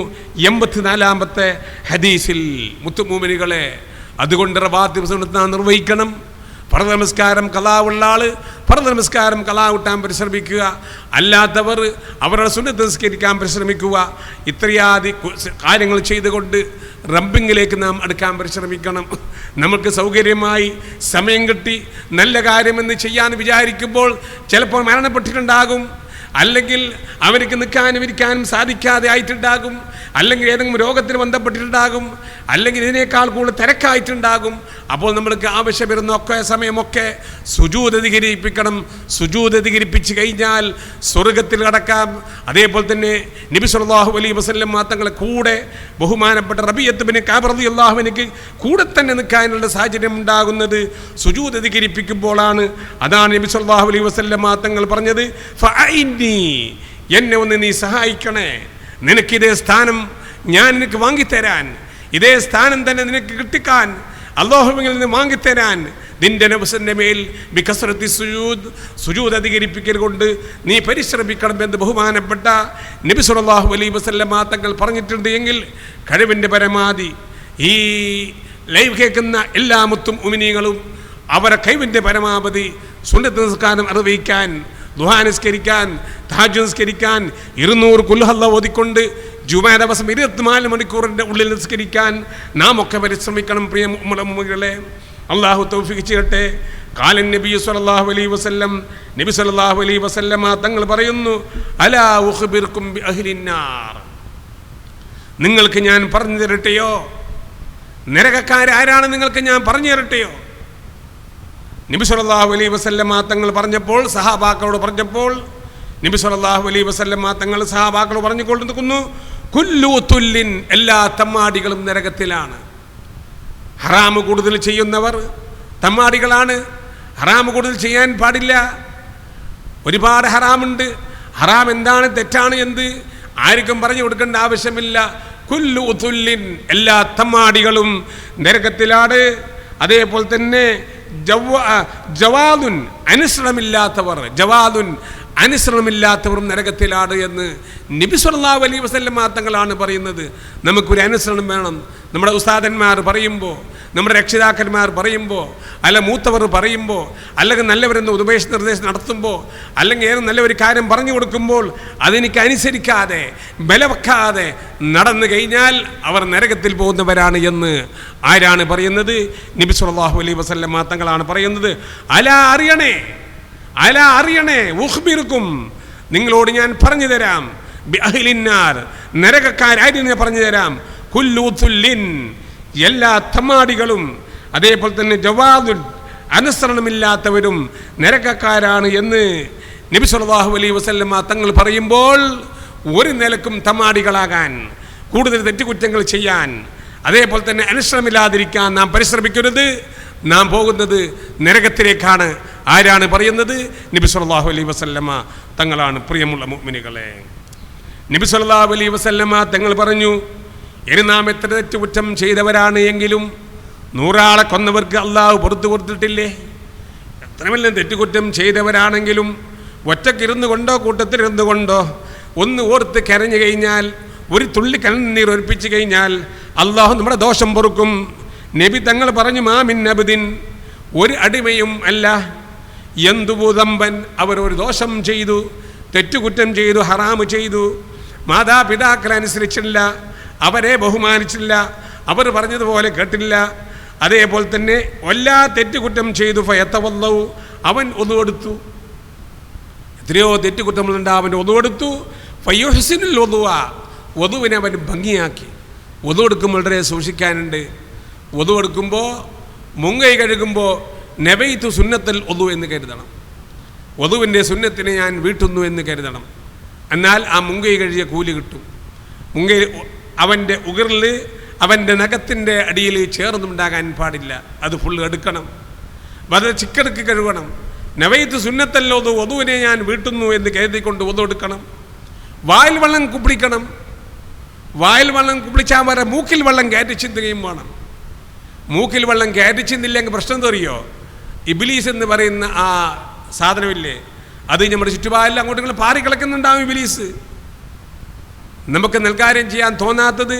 84-ാമത്തെ ഹദീസിൽ. മുത്തുമൂമിനികളെ, അതുകൊണ്ട് റവാത്തിബ് സുന്നത്ത് നിർവഹിക്കണം. ഫർദ് നമസ്കാരം ഖളാവുള്ള ആൾ ഫർദ് നമസ്കാരം ഖളാവിട്ടാൻ പരിശ്രമിക്കുക, അല്ലാത്തവർ അവരുടെ സുന്നത്ത് നിസ്കരിക്കാൻ പരിശ്രമിക്കുക. ഇത്രയാദി കാര്യങ്ങൾ ചെയ്തുകൊണ്ട് റബ്ബിങ്ങിലേക്ക് നാം അടുക്കാൻ പരിശ്രമിക്കണം. നമുക്ക് സൗകര്യമായി സമയം കിട്ടി നല്ല കാര്യമെന്ന് ചെയ്യാൻ വിചാരിക്കുമ്പോൾ ചിലപ്പോൾ മരണപ്പെട്ടിട്ടുണ്ടാകും, അല്ലെങ്കിൽ അവർക്ക് നിൽക്കാനും ഇരിക്കാനും സാധിക്കാതെ ആയിട്ടുണ്ടാകും, അല്ലെങ്കിൽ ഏതെങ്കിലും രോഗത്തിന് ബന്ധപ്പെട്ടിട്ടുണ്ടാകും, അല്ലെങ്കിൽ ഇതിനേക്കാൾ കൂടുതൽ തിരക്കായിട്ടുണ്ടാകും. അപ്പോൾ നമ്മൾക്ക് ആവശ്യം വരുന്ന സമയമൊക്കെ സുജൂദ് അധികരിപ്പിക്കണം. സുജൂദ് അധികരിപ്പിച്ച് കഴിഞ്ഞാൽ സ്വർഗത്തിൽ കടക്കാം. അതേപോലെ തന്നെ നബി സല്ലല്ലാഹു അലൈഹി വസല്ലം തങ്ങളെ കൂടെ ബഹുമാനപ്പെട്ട റബീഅത്ത് ബിൻ കഅബ് റളിയല്ലാഹു അൻഹു കൂടെ തന്നെ നിൽക്കാനുള്ള സാഹചര്യം ഉണ്ടാകുന്നത് സുജൂദ് അധികരിപ്പിക്കുമ്പോഴാണ്. അതാണ് നബി സല്ലല്ലാഹു അലൈഹി വസല്ലം തങ്ങൾ പറഞ്ഞത്, ഫഅഇന്നി, എന്നെ ഒന്ന് നീ സഹായിക്കണേ, നിനക്കിതേ സ്ഥാനം ഞാൻ നിനക്ക് വാങ്ങിത്തരാൻ, ഇതേ സ്ഥാനം തന്നെ നിനക്ക് കിട്ടിക്കാൻ, അല്ലാഹുവിൽ നിന്ന് വാങ്ങിത്തരാൻ നിന്റെ നഫ്സിന്റെ മേൽ ബികസ്റത്തി സുജൂദ് അധികരിപ്പിക്കൽ കൊണ്ട് നീ പരിശ്രമിക്കണം എന്ന് ബഹുമാനപ്പെട്ട നബി സല്ലല്ലാഹു അലൈഹി വസല്ലം തങ്ങൾ പറഞ്ഞിട്ടുണ്ട്. എങ്കിൽ കഴിവിൻ്റെ പരമാവധി ഈ ലൈവ് കേൾക്കുന്ന എല്ലാ മുത്തുമീനീങ്ങളും അവരെ കഴിവിൻ്റെ പരമാവധി സുന്നത്ത് നിസ്കാരം നിർവഹിക്കാൻ, ദുആ നിസ്കരിക്കാൻ, തഹജ്ജുദ് നിസ്കരിക്കാൻ 200 ഖുൽഹുവ ഓതിക്കൊണ്ട് ജുമാ ദിവസം 24 മണിക്കൂറിൻ്റെ ഉള്ളിൽ നിസ്കരിക്കാൻ നാം ഒക്കെ പരിശ്രമിക്കണം. പ്രിയ മുഅ്മിനീങ്ങളെ, അല്ലാഹു തൗഫീഖ് ചെയ്യട്ടെ. ഖാലൻ നബി സല്ലല്ലാഹു അലൈഹി വസല്ലം, നബി സല്ലല്ലാഹു അലൈഹി വസല്ലം തങ്ങൾ പറയുന്നു, അലാ ഉഖ്ബിറുക്കും ബി അഹ്ലിന്നാർ, നിങ്ങൾക്ക് ഞാൻ പറഞ്ഞു തരട്ടെയോ, നരകക്കാരാരാണ് നിങ്ങൾക്ക് ഞാൻ പറഞ്ഞു തരട്ടെയോ? നബി സല്ലല്ലാഹു അലൈഹി വസല്ലം തങ്ങൾ പറഞ്ഞപ്പോൾ, സഹാബാക്കളോട് പറഞ്ഞപ്പോൾ, നബി സല്ലല്ലാഹു അലൈഹി വസല്ലം തങ്ങൾ സഹാബാക്കളോട് പറഞ്ഞുകൊണ്ടിരിക്കുന്നു, കുല്ലു തുല്ലിൻ, എല്ലാ തമ്മാടികളും നരകത്തിലാണ്. ഹറാമ് കൂടുതൽ ചെയ്യുന്നവർ തമ്മാടികളാണ്. ഹറാമ് കൂടുതൽ ചെയ്യാൻ പാടില്ല. ഒരുപാട് ഹറാമുണ്ട്. ഹറാം എന്താണ്, തെറ്റാണ് എന്ത് ആർക്കും പറഞ്ഞു കൊടുക്കേണ്ട ആവശ്യമില്ല. കുല്ലു തുല്ലിൻ, എല്ലാ തമ്മാടികളും നരകത്തിലാണ്. അതേപോലെ തന്നെ ജവാദുൻ, അനുസരണമില്ലാത്തവർ, ജവാദുൻ അനുസരണമില്ലാത്തവരും നരകത്തിലാണ് എന്ന് നബി സല്ലല്ലാഹു അലൈഹി വസല്ലം തങ്ങളാണ് പറയുന്നത്. നമുക്കൊരു അനുസരണം വേണം. നമ്മുടെ ഉസ്താദന്മാർ പറയുമ്പോൾ, നമ്മുടെ രക്ഷിതാക്കന്മാർ പറയുമ്പോൾ, അല്ല മൂത്തവർ പറയുമ്പോൾ, അല്ലെങ്കിൽ നല്ലവരെന്ന് ഉപദേശ നിർദ്ദേശം നടത്തുമ്പോൾ, അല്ലെങ്കിൽ ഏത് നല്ലൊരു കാര്യം പറഞ്ഞു കൊടുക്കുമ്പോൾ അതെനിക്ക് അനുസരിക്കാതെ ബലവെക്കാതെ നടന്നു കഴിഞ്ഞാൽ അവർ നരകത്തിൽ പോകുന്നവരാണ് എന്ന് ആരാണ് പറയുന്നത്? നബി സല്ലല്ലാഹു അലൈഹി വസല്ലം തങ്ങളാണ് പറയുന്നത്. അലാ അറിയണേ, അലാ അറിയണേ, ഉഖ്ബിറുക്കും, നിങ്ങളോട് ഞാൻ പറഞ്ഞു തരാം, ബി അഹ്ലിന്നാർ, നരകക്കാരായി പറഞ്ഞു തരാം. കുല്ലു തുല്ലിൻ, എല്ലാ തമ്മാടികളും, അതേപോലെ തന്നെ ജവാദുൻ, അനുസരണമില്ലാത്തവരും നരകക്കാരാണ് എന്ന് നബി സല്ലല്ലാഹു അലൈഹി വസല്ലം തങ്ങൾ പറയുമ്പോൾ, ഒരു നിലക്കും തമ്മാടികളാകാൻ, കൂടുതൽ തെറ്റുകുറ്റങ്ങൾ ചെയ്യാൻ, അതേപോലെ തന്നെ അനുസരണമില്ലാതിരിക്കാൻ നാം പരിശ്രമിക്കരുത്. നാം പോകുന്നത് നരകത്തിലേക്കാണ്. ആരാണ് പറയുന്നത്? നബി സല്ലല്ലാഹു അലൈഹി വസല്ലം തങ്ങളാണ്. പ്രിയമുള്ള മുഅ്മിനീകളെ, നബി സല്ലല്ലാഹു അലൈഹി വസല്ലം തങ്ങൾ പറഞ്ഞു, ഇനി നാം എത്ര തെറ്റുകുറ്റം ചെയ്തവരാണ് എങ്കിലും 100 ആളെ കൊന്നവർക്ക് അള്ളാഹു പുറത്തു കൊടുത്തിട്ടില്ലേ? എത്ര വലിയ തെറ്റുകുറ്റം ചെയ്തവരാണെങ്കിലും ഒറ്റക്കിരുന്നു കൊണ്ടോ കൂട്ടത്തിലിരുന്നു കൊണ്ടോ ഒന്ന് ഓർത്ത് കരഞ്ഞു കഴിഞ്ഞാൽ, ഒരു തുള്ളി കണ്ണുനീർ ഒലിപ്പിച്ചു കഴിഞ്ഞാൽ അള്ളാഹു നമ്മുടെ ദോഷം പൊറുക്കും. നബി തങ്ങൾ പറഞ്ഞു, മാമിൻ അബ്ദിൻ, ഒരു അടിമയും അല്ല, എന്തുബുദമ്പൻ, അവരൊരു ദോഷം ചെയ്തു, തെറ്റുകുറ്റം ചെയ്തു, ഹറാമ് ചെയ്തു, മാതാപിതാക്കളെ അനുസരിച്ചില്ല, അവരെ ബഹുമാനിച്ചില്ല, അവർ പറഞ്ഞതുപോലെ കേട്ടില്ല, അതേപോലെ തന്നെ എല്ലാ തെറ്റുകുറ്റം ചെയ്തു, ഫയത്തവല്ലു, അവൻ ഒന്നുകൊടുത്തു, എത്രയോ തെറ്റുകുറ്റങ്ങളുണ്ട്, അവൻ ഒന്നുകൊടുത്തു, ഫയുഹ്സിനുൽ വുദുഅ, വധുവിനെ അവൻ ഭംഗിയാക്കി. വധു എടുക്കുമ്പോൾ വളരെ സൂക്ഷിക്കാനുണ്ട്. വധു എടുക്കുമ്പോൾ മുങ്കൈ കഴുകുമ്പോൾ നബൈതു സുന്നത്തുൽ വധു എന്ന് കരുതണം. വധുവിൻ്റെ സുന്നത്തിനെ ഞാൻ വീട്ടുന്നു എന്ന് കരുതണം. എന്നാൽ ആ മുങ്കൈ കഴുകിയ കൂലി കിട്ടും. മുങ്കൈ അവൻ്റെ ഉകിറിൽ അവൻ്റെ നഖത്തിൻ്റെ അടിയിൽ ചേർന്നുണ്ടാകാൻ പാടില്ല. അത് ഫുള്ള് എടുക്കണം. വളരെ ചിക്കടുക്ക് കഴുകണം. നവൈത്ത് സുന്നത്തല്ലോ വധുവിനെ ഞാൻ വീട്ടുന്നു എന്ന് കരുതിക്കൊണ്ട് വധു എടുക്കണം. വായിൽ വെള്ളം കുപ്പിടിക്കണം. വായിൽ വെള്ളം കുപ്പിടിച്ചാൽ വരെ മൂക്കിൽ വെള്ളം കയറ്റി ചിന്തുകയും വേണം. മൂക്കിൽ വെള്ളം കയറ്റി ചിന്തില്ലെങ്കിൽ പ്രശ്നം തെറിയോ? ഇബിലീസ് എന്ന് പറയുന്ന ആ സാധനമില്ലേ, അത് നമ്മുടെ ചുറ്റുപാടിൽ അങ്ങോട്ടും ഇങ്ങോട്ടും പാറിക്കിളക്കുന്നുണ്ടാവും ഇബിലീസ്. നമുക്ക് നൽകാര്യം ചെയ്യാൻ തോന്നാത്തത്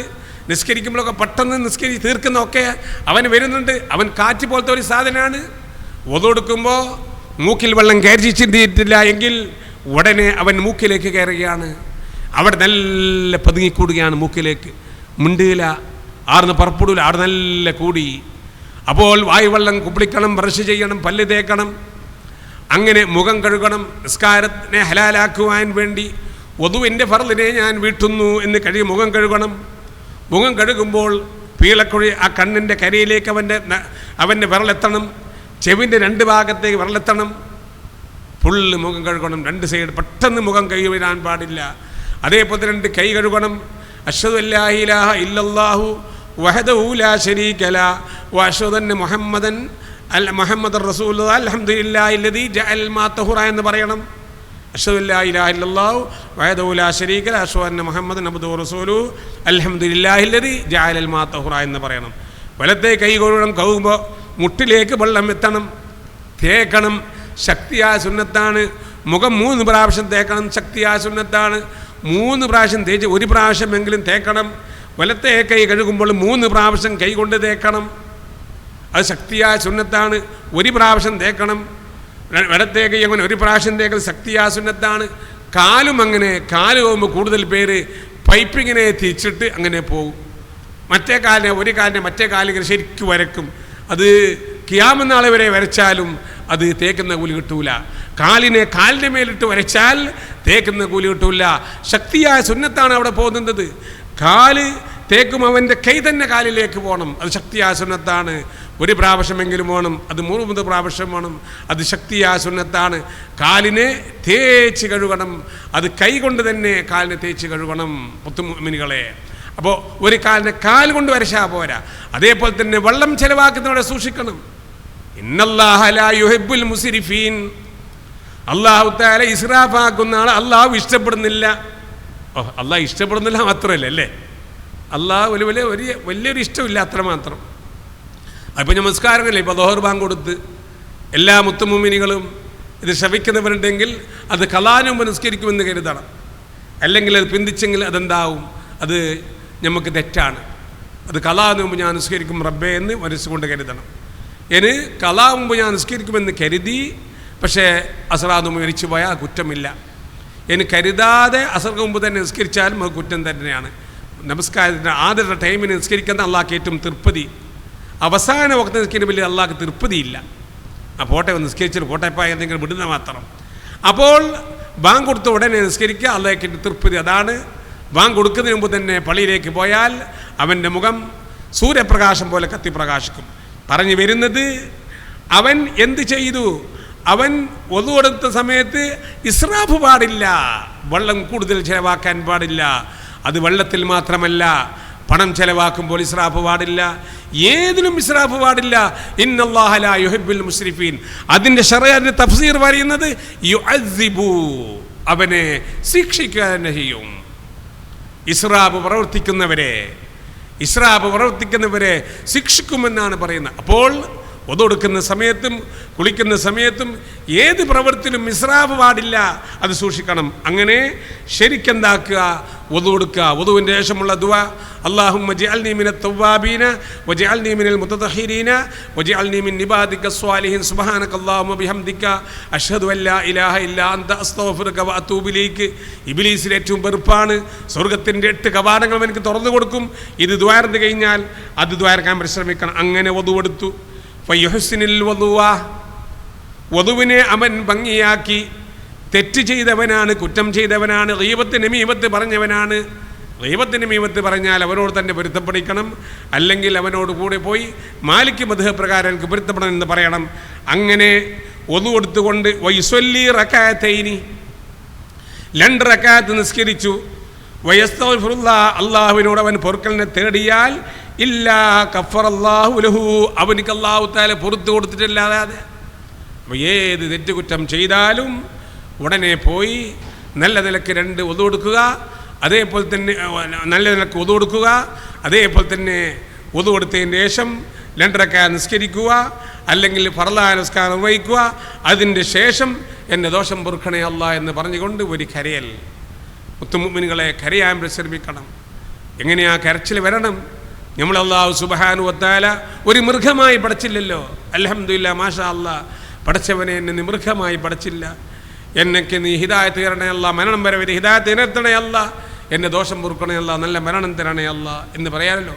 നിസ്കരിക്കുമ്പോഴൊക്കെ പെട്ടെന്ന് നിസ്കരിച്ച് തീർക്കുന്നതൊക്കെ അവന് വരുന്നുണ്ട്. അവൻ കാറ്റ് പോലത്തെ ഒരു സാധനമാണ്. ഒതുകൊടുക്കുമ്പോൾ മൂക്കിൽ വെള്ളം കയറ്റി ചിന്തിയിട്ടില്ല എങ്കിൽ ഉടനെ അവൻ മൂക്കിലേക്ക് കയറുകയാണ്. അവിടെ നല്ല പതുങ്ങിക്കൂടുകയാണ്. മൂക്കിലേക്ക് മിണ്ടിയില്ല, ആർന്ന് പുറപ്പെടില്ല, ആടെ നല്ല കൂടി. അപ്പോൾ വായുവെള്ളം കുപ്പിളിക്കണം, ബ്രഷ് ചെയ്യണം, പല്ല് തേക്കണം, അങ്ങനെ മുഖം കഴുകണം. നിസ്കാരത്തിനെ ഹലാലാക്കുവാൻ വേണ്ടി വധുവിൻ്റെ ഫർദിനെ ഞാൻ വീട്ടുന്നു എന്ന് മുഖം കഴുകണം. മുഖം കഴുകുമ്പോൾ പീളക്കുഴി ആ കണ്ണിൻ്റെ കരയിലേക്ക് അവൻ്റെ വിരലെത്തണം. ചെവിൻ്റെ 2 ഭാഗത്തേക്ക് വിരലെത്തണം. ഫുള്ള് മുഖം കഴുകണം. 2 സൈഡ് പെട്ടെന്ന് മുഖം കൈ വരാൻ പാടില്ല. അതേപോലെ 2 കൈ കഴുകണം. അഷ്ഹദു അല്ലാ ഇലാഹ ഇല്ലല്ലാഹു വഹദഹു ലാ ശരീക ലഹു വഅഷ്ഹദു അന്ന മുഹമ്മദൻ റസൂലുള്ളാഹി അൽഹംദുലില്ലാഹില്ലദീ ജഅൽ മാ തഹുറ എന്ന് പറയണം. അഷ്ഹദു അല്ലാ ഇലാഹ ഇല്ലല്ലാഹു വഹദഹു ലാ ശരീക ലഹു വഅഷ്ഹദു അന്ന മുഹമ്മദൻ അബ്ദുഹു വറസൂലുഹു അൽഹംദുലില്ലാഹില്ലദീ ജഅൽ മാ തഹുറ എന്ന് പറയണം. വലത്തെ കൈ കഴുകണം. കഴുകുമ്പോൾ മുട്ടിലേക്ക് വെള്ളം എത്തണം. തേക്കണം. ശക്തിയായ സുന്നത്താണ്. മുഖം 3 പ്രാവശ്യം തേക്കണം. ശക്തിയായ സുന്നത്താണ്. 3 പ്രാവശ്യം തേച്ച് 1 പ്രാവശ്യമെങ്കിലും തേക്കണം. വലത്തെ കൈ കഴുകുമ്പോൾ 3 പ്രാവശ്യം കൈ കൊണ്ട് തേക്കണം. അത് ശക്തിയായ സുന്നത്താണ്. 1 പ്രാവശ്യം തേക്കണം. വലത്തെ കൈ അങ്ങനെ 1 പ്രാവശ്യം തേക്കൽ ശക്തിയായ സുന്നത്താണ്. കാലും അങ്ങനെ. കാല് പോകുമ്പോൾ കൂടുതൽ പേര് പൈപ്പിങ്ങനെ തിരിച്ചിട്ട് അങ്ങനെ പോകും. മറ്റേ കാലിനെ ഒരു കാലിനെ മറ്റേ കാലിങ്ങനെ ശരിക്കും വരക്കും. അത് ഖിയാമത്ത് നാൾ വരെ വരച്ചാലും അത് തേക്കുന്ന കൂലി കിട്ടൂല. കാലിനെ കാലിൻ്റെ മേലിട്ട് വരച്ചാൽ തേക്കുന്ന കൂലി കിട്ടൂല. ശക്തിയായ സുന്നത്താണ് അവിടെ പോകുന്നത്. കാല് തേക്കും അവൻ്റെ കൈ തന്നെ കാലിലേക്ക് പോകണം. അത് ശക്തിയായ സുന്നത്താണ്. 1 പ്രാവശ്യമെങ്കിലും വേണം. അത് 3 പ്രാവശ്യം വേണം. അത് ശക്തിയായ സുന്നത്താണ്. കാലിനെ തേച്ച് കഴുകണം. അത് കൈ കൊണ്ട് തന്നെ കാലിനെ തേച്ച് കഴുകണം. മുത്തുമുഅ്മിനുകളെ, അപ്പോൾ ഒരു കാലിനെ കാൽ കൊണ്ട് വരച്ചാൽ പോരാ. അതേപോലെ തന്നെ വെള്ളം ചെലവാക്കുന്നവരെ സൂക്ഷിക്കണം. ഇന്നല്ലാഹ ലാ യുഹിബ്ബുൽ മുസ്രിഫീൻ. അല്ലാഹു തആല ഇസ്രാഫാക്കുന്ന ആളെ അല്ലാഹു ഇഷ്ടപ്പെടുന്നില്ല. അല്ലാഹു ഇഷ്ടപ്പെടുന്നില്ല മാത്രമല്ല അല്ലേ, അല്ലാഹു വലിയൊരു ഇഷ്ടമില്ല, അത്രമാത്രം. അപ്പോൾ നമസ്കാരമല്ലേ, ഇപ്പോൾ ദോഹർ ബാങ്ക് കൊടുത്ത് എല്ലാ മുത്തുമുഅ്മിനീങ്ങളും ഇത് ശ്രവിക്കുന്നവരുണ്ടെങ്കിൽ അത് ഖളാന് മുമ്പ് നിസ്കരിക്കുമെന്ന് കരുതണം. അല്ലെങ്കിൽ അത് പിന്തിച്ചെങ്കിൽ അതെന്താവും, അത് നമുക്ക് തെറ്റാണ്. അത് ഖളാന് മുമ്പ് ഞാൻ നിസ്കരിക്കും റബ്ബേ എന്ന് മനസ്സുകൊണ്ട് കരുതണം. ഇനി ഖളാ മുമ്പ് ഞാൻ നിസ്കരിക്കുമെന്ന് കരുതി പക്ഷേ അസ്റാന് മുമ്പ് മരിച്ചു പോയാൽ കുറ്റമില്ല. ഇനി കരുതാതെ അസർക്ക് മുമ്പ് തന്നെ നിസ്കരിച്ചാലും അത് കുറ്റം തന്നെയാണ്. നമസ്കാരത്തിൻ്റെ ആദ്യത്തെ ടൈമിന് നിസ്കരിക്കുന്ന അള്ളാഹ്ക്ക് ഏറ്റവും തൃപ്തി. അവസാന വക്ത് നിസ്കരിക്കുമ്പോൾ അള്ളാഹ്ക്ക് തൃപ്തിയില്ല. ആ പോട്ടെ നിസ്കരിച്ചിട്ട് പോട്ടെപ്പായ എന്തെങ്കിലും വിടുന്ന മാത്രം. അപ്പോൾ ബാങ്ക് കൊടുത്ത ഉടനെ നിസ്കരിക്കുക, അള്ളാഹ്ക്ക് തൃപ്തി അതാണ്. ബാങ്ക് കൊടുക്കുന്നതിന് മുമ്പ് തന്നെ പള്ളിയിലേക്ക് പോയാൽ അവൻ്റെ മുഖം സൂര്യപ്രകാശം പോലെ കത്തിപ്രകാശിക്കും. പറഞ്ഞു വരുന്നത്, അവൻ എന്ത് ചെയ്തു? അവൻ ഒതു കൊടുത്ത സമയത്ത് ഇസ്രാഫ് പാടില്ല. വെള്ളം കൂടുതൽ ചിലവാക്കാൻ പാടില്ല. അത് വെള്ളത്തിൽ മാത്രമല്ല, പണം ചെലവാക്കുമ്പോൾ ഇസ്രാഫ് പാടില്ല. ഏതിനും ഇസ്രാഫ് പാടില്ല. ഇന്നല്ലാഹ ലാ യുഹിബ്ബുൽ മുസ്രിഫീൻ. അതിൻ്റെ ശറഅന്റെ തഫ്സീർ പറയുന്നത് യുഅദ്ദിബു, അവനെ ശിക്ഷിക്കുക തന്നെ ചെയ്യും. ഇസ്രാഫ് പ്രവർത്തിക്കുന്നവരെ ശിക്ഷിക്കുമെന്നാണ് പറയുന്നത്. അപ്പോൾ ഒതുകൊടുക്കുന്ന സമയത്തും കുളിക്കുന്ന സമയത്തും ഏത് പ്രവൃത്തിയിലും ഇസ്രാഫ് പാടില്ല. അത് സൂക്ഷിക്കണം. അങ്ങനെ ശരിക്കെന്താക്കുക? ഒതു കൊടുക്കുക. ഒതുവിൻ്റെ ശേഷമുള്ള ദുആ, അല്ലാഹുമ്മ ജഅൽനി മിനത് തവ്വാബീന വജഅൽനി മിനൽ മുതതഹിരീന വജഅൽനി മിൻ ഇബാദിക സ്വാലിഹീൻ സുബ്ഹാനകല്ലാഹുമ്മ ബിഹംദിക അഷ്ഹദു അല്ലാ ഇലാഹ ഇല്ലാ അൻത അസ്തഗ്ഫിറുക വഅതൂബു ഇലൈക്. ഇബ്ലീസിന് ഏറ്റവും വെറുപ്പാണ്. സ്വർഗ്ഗത്തിൻ്റെ 8 കവാടങ്ങളും എനിക്ക് തുറന്നു കൊടുക്കും. ഇത് ദ്വാരന്ന് കഴിഞ്ഞാൽ അത് ദ്വാരക്കാൻ പരിശ്രമിക്കണം. അങ്ങനെ ഒതു കൊടുത്തു. ഫയുഹ്സിനുൽ വദുവ, വധുവിനെ അവൻ ഭംഗിയാക്കി. തെറ്റ് ചെയ്തവനാണ്, കുറ്റം ചെയ്തവനാണ്, ഗീബത്ത് നമീമത്ത് പറഞ്ഞവനാണ്. ഗീബത്ത് നമീമത്ത് പറഞ്ഞാൽ അവനോട് തന്നെ പൊരുത്തപ്പെടിക്കണം, അല്ലെങ്കിൽ അവനോട് കൂടെ പോയി മാലിക് മദ്ഹബ് പ്രകാരം എനിക്ക് പൊരുത്തപ്പെടണം എന്ന് പറയണം. അങ്ങനെ ഒതു കൊടുത്തുകൊണ്ട് വയുസ്വല്ലി റക്അത്തൈനി 2 റക്അത്ത് നിസ്കരിച്ചു. വയസ്തഗ്ഫിറുല്ലാഹ് അല്ലാഹുവിനോട് അവൻ പൊറുക്കലിനെ തേടിയാൽ ഇല്ലാ കഫറല്ലാഹു ലഹു അവനിക്ക് അല്ലാഹു തആല പൊറുത്തു കൊടുത്തിട്ടില്ലാതെ. അപ്പോൾ ഏത് തെറ്റുകുറ്റം ചെയ്താലും ഉടനെ പോയി നല്ല നിലക്ക് 2 ഒതു കൊടുക്കുക, അതേപോലെ തന്നെ നല്ല നിലക്ക് ഒതു കൊടുക്കുക, അതേപോലെ തന്നെ ഒതു കൊടുത്തതിന് ശേഷം 2 റക്അത്ത് നിസ്കരിക്കുക, അല്ലെങ്കിൽ ഫർളായ നിസ്കാരം നിർവഹിക്കുക. അതിൻ്റെ ശേഷം എൻ്റെ ദോഷം പൊറുക്കണേ അല്ലാഹ് എന്ന് പറഞ്ഞുകൊണ്ട് ഒരു കരയൽ. മുത്തുമുഅ്മിനുകളെ, കരയാൻ പരിശ്രമിക്കണം. എങ്ങനെയാ കരച്ചിൽ വരണം? നമ്മൾ അല്ലാഹു സുബ്ഹാനഹു വ തആല ഒരു മൃഗമായി പടച്ചില്ലല്ലോ. അൽഹംദുലില്ലാ, മാഷാ അല്ലാഹ്. പടച്ചവനെ, എന്നെ നീ മൃഗമായി പടച്ചില്ല. എന്നൊക്കെ നീ ഹിദായത്ത് തരണേ അല്ലാ, മരണം വരെ വരെ ഹിദായത്ത് തരണേ അല്ലാ, എൻ്റെ ദോഷം പൊറുക്കണേ അല്ലാ, നല്ല മരണം തരണേ അല്ലാ എന്ന് പറയാമല്ലോ.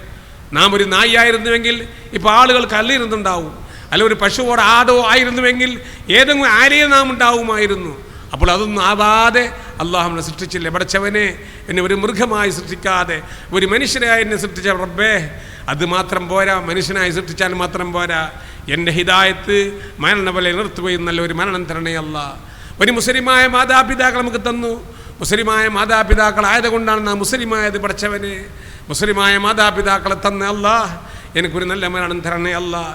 നാം ഒരു നായിയായിരുന്നുവെങ്കിൽ ഇപ്പോൾ ആളുകൾ കല്ലിരുന്നുണ്ടാവും, അല്ല ഒരു പശുവോട് ആടോ ആയിരുന്നുവെങ്കിൽ ഏതെങ്കിലും ആരെയും നാം ഉണ്ടാവുമായിരുന്നു. അപ്പോൾ അതൊന്നും ആവാതെ അള്ളാഹു നമ്മളെ സൃഷ്ടിച്ചില്ലേ. പടച്ചവനെ, എന്നെ ഒരു മൃഗമായി സൃഷ്ടിക്കാതെ ഒരു മനുഷ്യനായി എന്നെ സൃഷ്ടിച്ച റബ്ബേ, അത് മാത്രം പോരാ, മനുഷ്യനായി സൃഷ്ടിച്ചാൽ മാത്രം പോരാ, എൻ്റെ ഹിദായത്ത് മരണവലെ നിർത്തുകയും നല്ലൊരു മരണം തരണേ അല്ലാ. ഒരു മുസ്ലിമായ മാതാപിതാക്കൾ നമുക്ക് തന്നു. മുസ്ലിമായ മാതാപിതാക്കളായതുകൊണ്ടാണ് നാം മുസ്ലിമായത്. പടച്ചവനെ, മുസ്ലിമായ മാതാപിതാക്കളെ തന്ന അല്ലാ, എനിക്കൊരു നല്ല മരണം തരണേ അല്ലാ,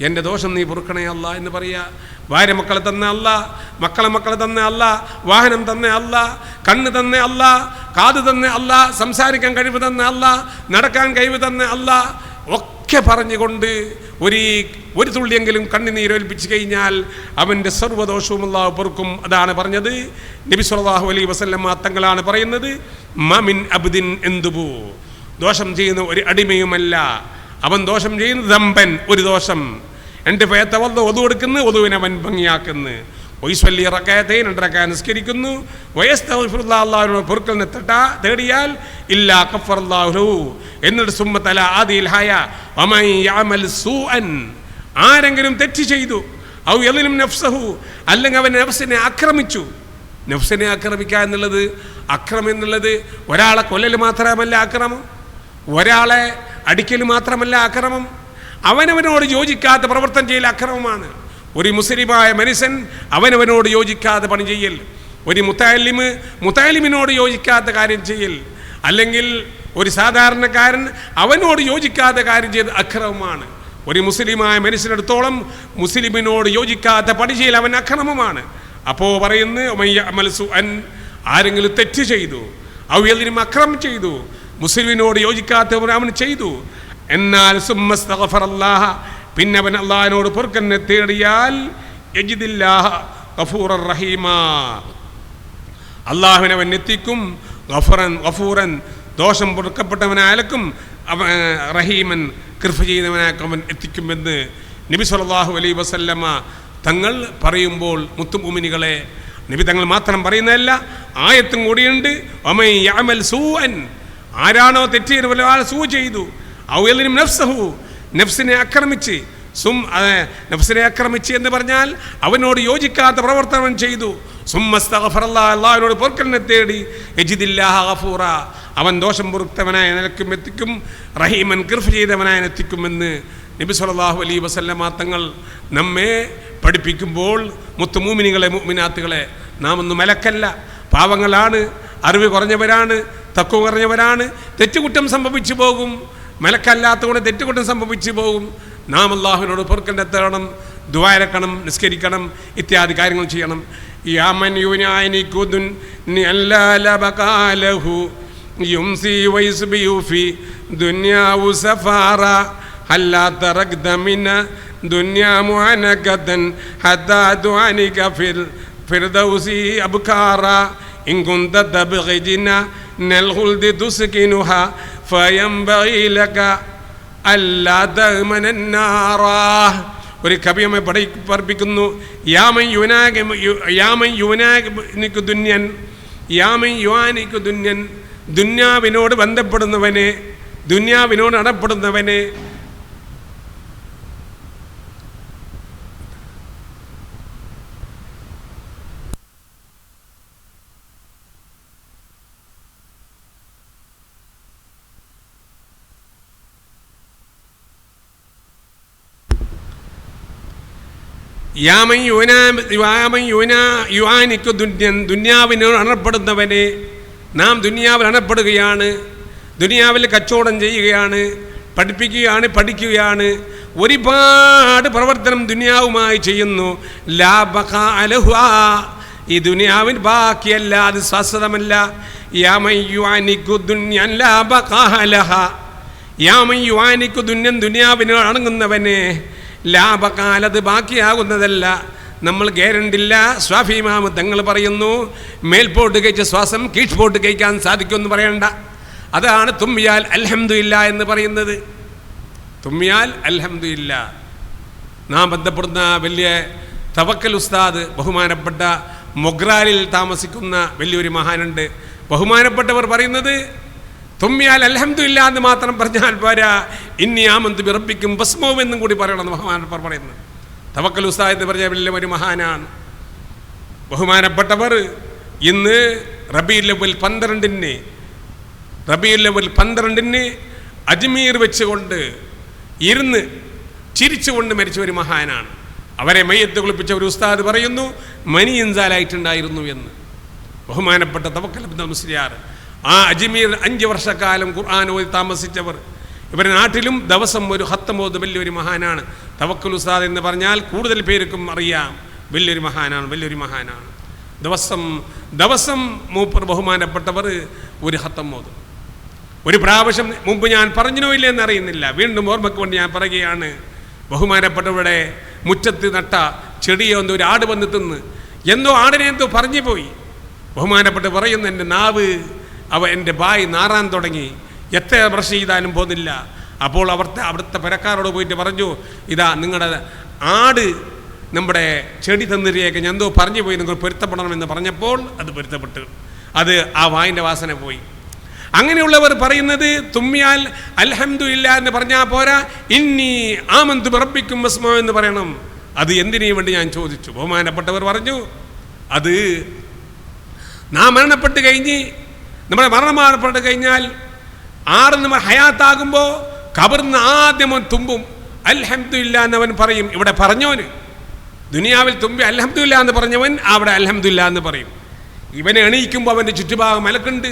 എൻ്റെ ദോഷം നീ പൊറുക്കണേ അല്ലാ എന്ന് പറയുക. ഭാര്യ മക്കളെ തന്ന അല്ലാ, മക്കളെ തന്ന അല്ലാ, വാഹനം തന്ന അല്ലാ, കണ്ണ് തന്ന അല്ലാ, കാത് തന്ന അല്ലാ, സംസാരിക്കാൻ കഴിവ് തന്ന അല്ലാ, നടക്കാൻ കഴിവ് തന്ന അല്ലാ ഒക്കെ പറഞ്ഞുകൊണ്ട് ഒരു തുള്ളിയെങ്കിലും കണ്ണുനീരൊലിപ്പിച്ചു കഴിഞ്ഞാൽ അവൻ്റെ സർവ്വദോഷവും അല്ലാഹു പൊറുക്കും. അതാണ് പറഞ്ഞത് നബി സല്ലല്ലാഹു അലൈഹി വസല്ലം തങ്ങളാണ് പറയുന്നത്, മമിൻ അബ്ദിൻ എന്തുബു, ദോഷം ചെയ്യുന്ന ഒരു അടിമയുമല്ല അവൻ. ദോഷം ചെയ്യുന്ന ദമ്പൻ, ഒരു ദോഷം. എൻ്റെ പേത്തവന്ന് ഒതു കൊടുക്കുന്നു, ഒതുവിനെ അവൻ ഭംഗിയാക്കുന്നു. വൈസ്വല്ലി റക്അത്തൈൻ 2 റക്അത്ത് നിസ്കരിക്കുന്നു. വയസ്തഗ്ഫിറുല്ലാഹ് അല്ലാഹുവിനോട് പൊറുക്കലിനെ തേടിയാൽ ഇല്ലാ കഫറല്ലാഹു ലഹു. എന്നിട്ട് സുമ്മത്തല ആദിൽ ഹയ വമൻ യഅമൽ സൂഅൻ, ആരെങ്കിലും തെറ്റ് ചെയ്തു, ഔ യളിം നഫ്സഹു, അല്ലെങ്കിൽ അവൻ നഫ്സിനെ ആക്രമിച്ചു. നഫ്സിനെ ആക്രമിക്കുക എന്നുള്ളത്, അക്രമം എന്നുള്ളത് ഒരാളെ കൊല്ലൽ മാത്രമല്ല അക്രമം, ഒരാളെ അടിക്കൽ മാത്രമല്ല അക്രമം, അവനവനോട് യോജിക്കാത്ത പ്രവർത്തനം ചെയ്യൽ അക്രമമാണ്. ഒരു മുസ്ലിമായ മനുഷ്യൻ അവനവനോട് യോജിക്കാതെ പണി ചെയ്യൽ, ഒരു മുത്തഅല്ലിമിനോട് യോജിക്കാത്ത കാര്യം ചെയ്യൽ, അല്ലെങ്കിൽ ഒരു സാധാരണക്കാരൻ അവനോട് യോജിക്കാത്ത കാര്യം ചെയ്ത് അക്രമമാണ്. ഒരു മുസ്ലിമായ മനുഷ്യനെടുത്തോളം മുസ്ലിമിനോട് യോജിക്കാത്ത പണി ചെയ്യൽ അവൻ അക്രമമാണ്. അപ്പോൾ പറയുന്നു, ആരെങ്കിലും തെറ്റ് ചെയ്തു, അവനും അക്രമം ചെയ്തു, മുസ്ലിമിനോട് യോജിക്കാത്തവർ അവൻ ചെയ്തു, എന്നാൽ സുമ്മസ്തഗ്ഫറല്ലാഹ, പിന്നെ അവൻ അള്ളാഹിനോട് പൊറുക്കലിനെ തേടിയാൽ യജിദില്ലാഹ ഗഫൂറർ റഹീമാ, അള്ളാഹുവിനെ അവൻ എത്തിക്കും ഗഫൂറൻ ദോഷം പൊറുക്കപ്പെട്ടവനായാലും റഹീമൻ കൃപ ചെയ്തവനായാലും അവൻ എത്തിക്കുമെന്ന് നബി സല്ലല്ലാഹു അലൈഹി വസല്ലമ തങ്ങൾ പറയുമ്പോൾ, മുത്തുമുഅ്മിനീകളെ, നബി തങ്ങൾ മാത്രം പറയുന്നതല്ല, ആയത്തും കൂടിയുണ്ട്. വമൻ യഅമൽ സൂഅൻ, ആരാണോ തെറ്റ് ചെയ്ത് സൂ ചെയ്തു, ഔ യളിം നഫ്സഹു, നഫ്സിനെ ആക്രമിച്ച്, നഫ്സിനെ ആക്രമിച്ച് എന്ന് പറഞ്ഞാൽ അവനോട് യോജിക്കാത്ത പ്രവർത്തനം ചെയ്തു, സുമ്മസ്തഗ്ഫറല്ലാഹ്, അല്ലാഹുവിനോട് പൊറുക്കലിനെ തേടി, യജിദില്ലാഹ ഗഫൂറ, അവൻ ദോഷം പൊറുത്തവനായ നിലക്കും എത്തിക്കും, റഹീമൻ കൃപ ചെയ്തവനായ എത്തിക്കുമെന്ന് നബി സല്ലല്ലാഹു അലൈഹി വസല്ലമ തങ്ങൾ നമ്മെ പഠിപ്പിക്കുമ്പോൾ, മുത്തുമുഅ്മിനീകളെ, മുഅ്മിനാത്തുകളെ, നാം ഒന്നും മലക്കല്ല, പാവങ്ങളാണ്, അറിവ് കുറഞ്ഞവരാണ്, തഖ്വ കുറഞ്ഞവരാണ്, തെറ്റുകുറ്റം സംഭവിച്ചു പോകും. മലക്കല്ലാത്തതുകൊണ്ട് തെറ്റുകുറ്റം സംഭവിച്ചു പോകും. നാം അല്ലാഹുവിനോട് പൊറുക്കലിനെ തേടണം, ദുആ ഇറക്കണം, നിസ്കരിക്കണം, ഇത്യാദി കാര്യങ്ങൾ ചെയ്യണം. യാമൻ യുനാനികുദുൻ നിഅല്ലബകാലഹു യുംസി വയസ്ബിയു ഫി ദുനിയാഉ സഫാറ ഹല്ലാ തറക്ദ മിന ദുനിയാ മുഅനകതൻ ഹത്താ ദുആനിക ഫിൽ ഫിർദൗസി അബ്കാറ ഇൻ കുന്ത തബ്ഗിന നൽ ഖുൽദി തുസ്കിനുഹ ഫയംബഗി ലക അല്ലാ തഅ്മന നാറ. ഒരു കവിയമ്മ പഠിപ്പിക്കുന്നു, യാമൻ യുനാനികു ദുന്യൻ, ദുന്യാവിനോട് ബന്ധപ്പെടുന്നവനെ, ദുന്യാവിനോട് നടപ്പെടുന്നവനെ, ദുന്യാവിനോട് അണപ്പെടുന്നവനെ, നാം ദുന്യാവിൽ അണപ്പെടുകയാണ്, ദുനിയാവിൽ കച്ചവടം ചെയ്യുകയാണ്, പഠിക്കുകയാണ്, ഒരുപാട് പ്രവർത്തനം ദുനിയാവുമായി ചെയ്യുന്നു. ലാ ബഖാ അലഹ്വാ, ഈ ദുനിയാവിന് ബാക്കിയല്ല, അത് ശാശ്വതമല്ല. യാ മൻ യുഅനികു ദുനിയാൻ ലാ ബഖാ ലഹാ, യാ മൻ യുഅനികു ദുനിയൻ, ദുനിയാവിനോട് അണങ്ങുന്നവനെ, ലാ ബഖാ, അത് ബാക്കിയാകുന്നതല്ല, നമ്മൾ ഗ്യാരണ്ടില്ല. സ്വാഫി ഇമാം തങ്ങൾ പറയുന്നു, മേൽപോട്ട് കഴിച്ച ശ്വാസം കീഴ്പോട്ട് കഴിക്കാൻ സാധിക്കുമെന്ന് പറയണ്ട. അതാണ് തുമ്മിയാൽ അൽഹംദുലില്ലാ എന്ന് പറയുന്നത്. തുമ്മിയാൽ അൽഹംദുലില്ലാ. നാം ബന്ധപ്പെടുന്ന വലിയ തവക്കൽ ഉസ്താദ്, ബഹുമാനപ്പെട്ട മൊഗ്രാലിൽ താമസിക്കുന്ന വലിയൊരു മഹാനുണ്ട്. ബഹുമാനപ്പെട്ടവർ പറയുന്നത് തുമ്മിയാൽ അൽഹംദുലില്ലാ എന്ന് മാത്രം പറഞ്ഞാൽ പോരാ, ഇന്നി ആമന്തു ബിറബ്ബിക്കും ബസ്മവും എന്നും കൂടി പറയണമെന്ന് ബഹുമാനപ്പെട്ടവർ പറയുന്നത്. തവക്കൽ ഉസ്താദ് എന്ന് പറഞ്ഞ വലിയ ഒരു മഹാനാണ്. ബഹുമാനപ്പെട്ടവർ ഇന്ന് റബീഉൽ അവ്വൽ 12 അജ്മീർ വെച്ചുകൊണ്ട് ഇരുന്ന് ചിരിച്ചുകൊണ്ട് മരിച്ച ഒരു മഹാനാണ്. അവരെ മയ്യത്ത് കുളിപ്പിച്ച ഒരു ഉസ്താദ് പറയുന്നു മനി ഇൻസാലായിട്ടുണ്ടായിരുന്നു എന്ന്. ബഹുമാനപ്പെട്ട തവക്കൽ ഇബ്നു മുസ്ലിയാർ, ആ അജ്മീർ 5 വർഷക്കാലം ഖുർആൻ ഓതി താമസിച്ചവർ. ഇവരുടെ നാട്ടിലും ദിവസം ഒരു ഖത്തം ഓതുന്ന വലിയൊരു മഹാനാണ്. തവക്കൽ ഉസ്താദ് എന്ന് പറഞ്ഞാൽ കൂടുതൽ പേർക്കും അറിയാം, വലിയൊരു മഹാനാണ്. ദിവസം മൂപ്പർ ബഹുമാനപ്പെട്ടവർ ഒരു ഖത്തം ഓതും. ഒരു പ്രാവശ്യം മുമ്പ് ഞാൻ പറഞ്ഞോ ഇല്ല എന്നറിയുന്നില്ല, വീണ്ടും ഓർമ്മയ്ക്ക് വേണ്ടി ഞാൻ പറയുകയാണ്. ബഹുമാനപ്പെട്ടവരുടെ മുറ്റത്ത് നട്ട ചെടിയെ ഒന്ന് ഒരു ആട് വന്ന് തിന്ന്, ആടിനെ എന്തോ പറഞ്ഞു പോയി. ബഹുമാനപ്പെട്ട് പറയുന്നു, എൻ്റെ നാവ് എൻ്റെ ബായ് നാറാൻ തുടങ്ങി, എത്ര ബ്രഷ് ചെയ്താലും പോകുന്നില്ല. അപ്പോൾ അവിടുത്തെ പെരക്കാരോട് പോയിട്ട് പറഞ്ഞു, ഇതാ നിങ്ങളുടെ ആട് നമ്മുടെ ചെടി തന്നിരിയൊക്കെ ഞാൻ എന്തോ പറഞ്ഞു പോയി, നിങ്ങൾ പൊരുത്തപ്പെടണമെന്ന് പറഞ്ഞപ്പോൾ അത് പൊരുത്തപ്പെട്ടു, അത് ആ വായിൻ്റെ വാസന പോയി. അങ്ങനെയുള്ളവർ പറയുന്നത് തുമ്മിയാൽ അൽഹംദുലില്ലാ എന്ന് പറഞ്ഞാൽ പോരാ, ഇന്നി ആമന്തു ബിറബ്ബിക്കും ബസ്മോ എന്ന് പറയണം. അത് എന്തിനു വേണ്ടി ഞാൻ ചോദിച്ചു. ബഹുമാനപ്പെട്ടവർ പറഞ്ഞു, അത് നാം മരണപ്പെട്ട് കഴിഞ്ഞാൽ നമ്മൾ ഹയാത്താകുമ്പോൾ ഖബറിന്ന് ആദ്യം തുമ്പും അൽഹംദുലില്ലാ എന്നവൻ പറയും. ഇവിടെ പറഞ്ഞവന് ദുനിയാവിൽ തുമ്പി അൽഹംദുലില്ലാ എന്ന് പറഞ്ഞവൻ അവിടെ അൽഹംദുലില്ലാ എന്ന് പറയും. ഇവനെ എണീക്കുമ്പോൾ അവൻ്റെ ചുറ്റുഭാഗം മലക്കുണ്ട്,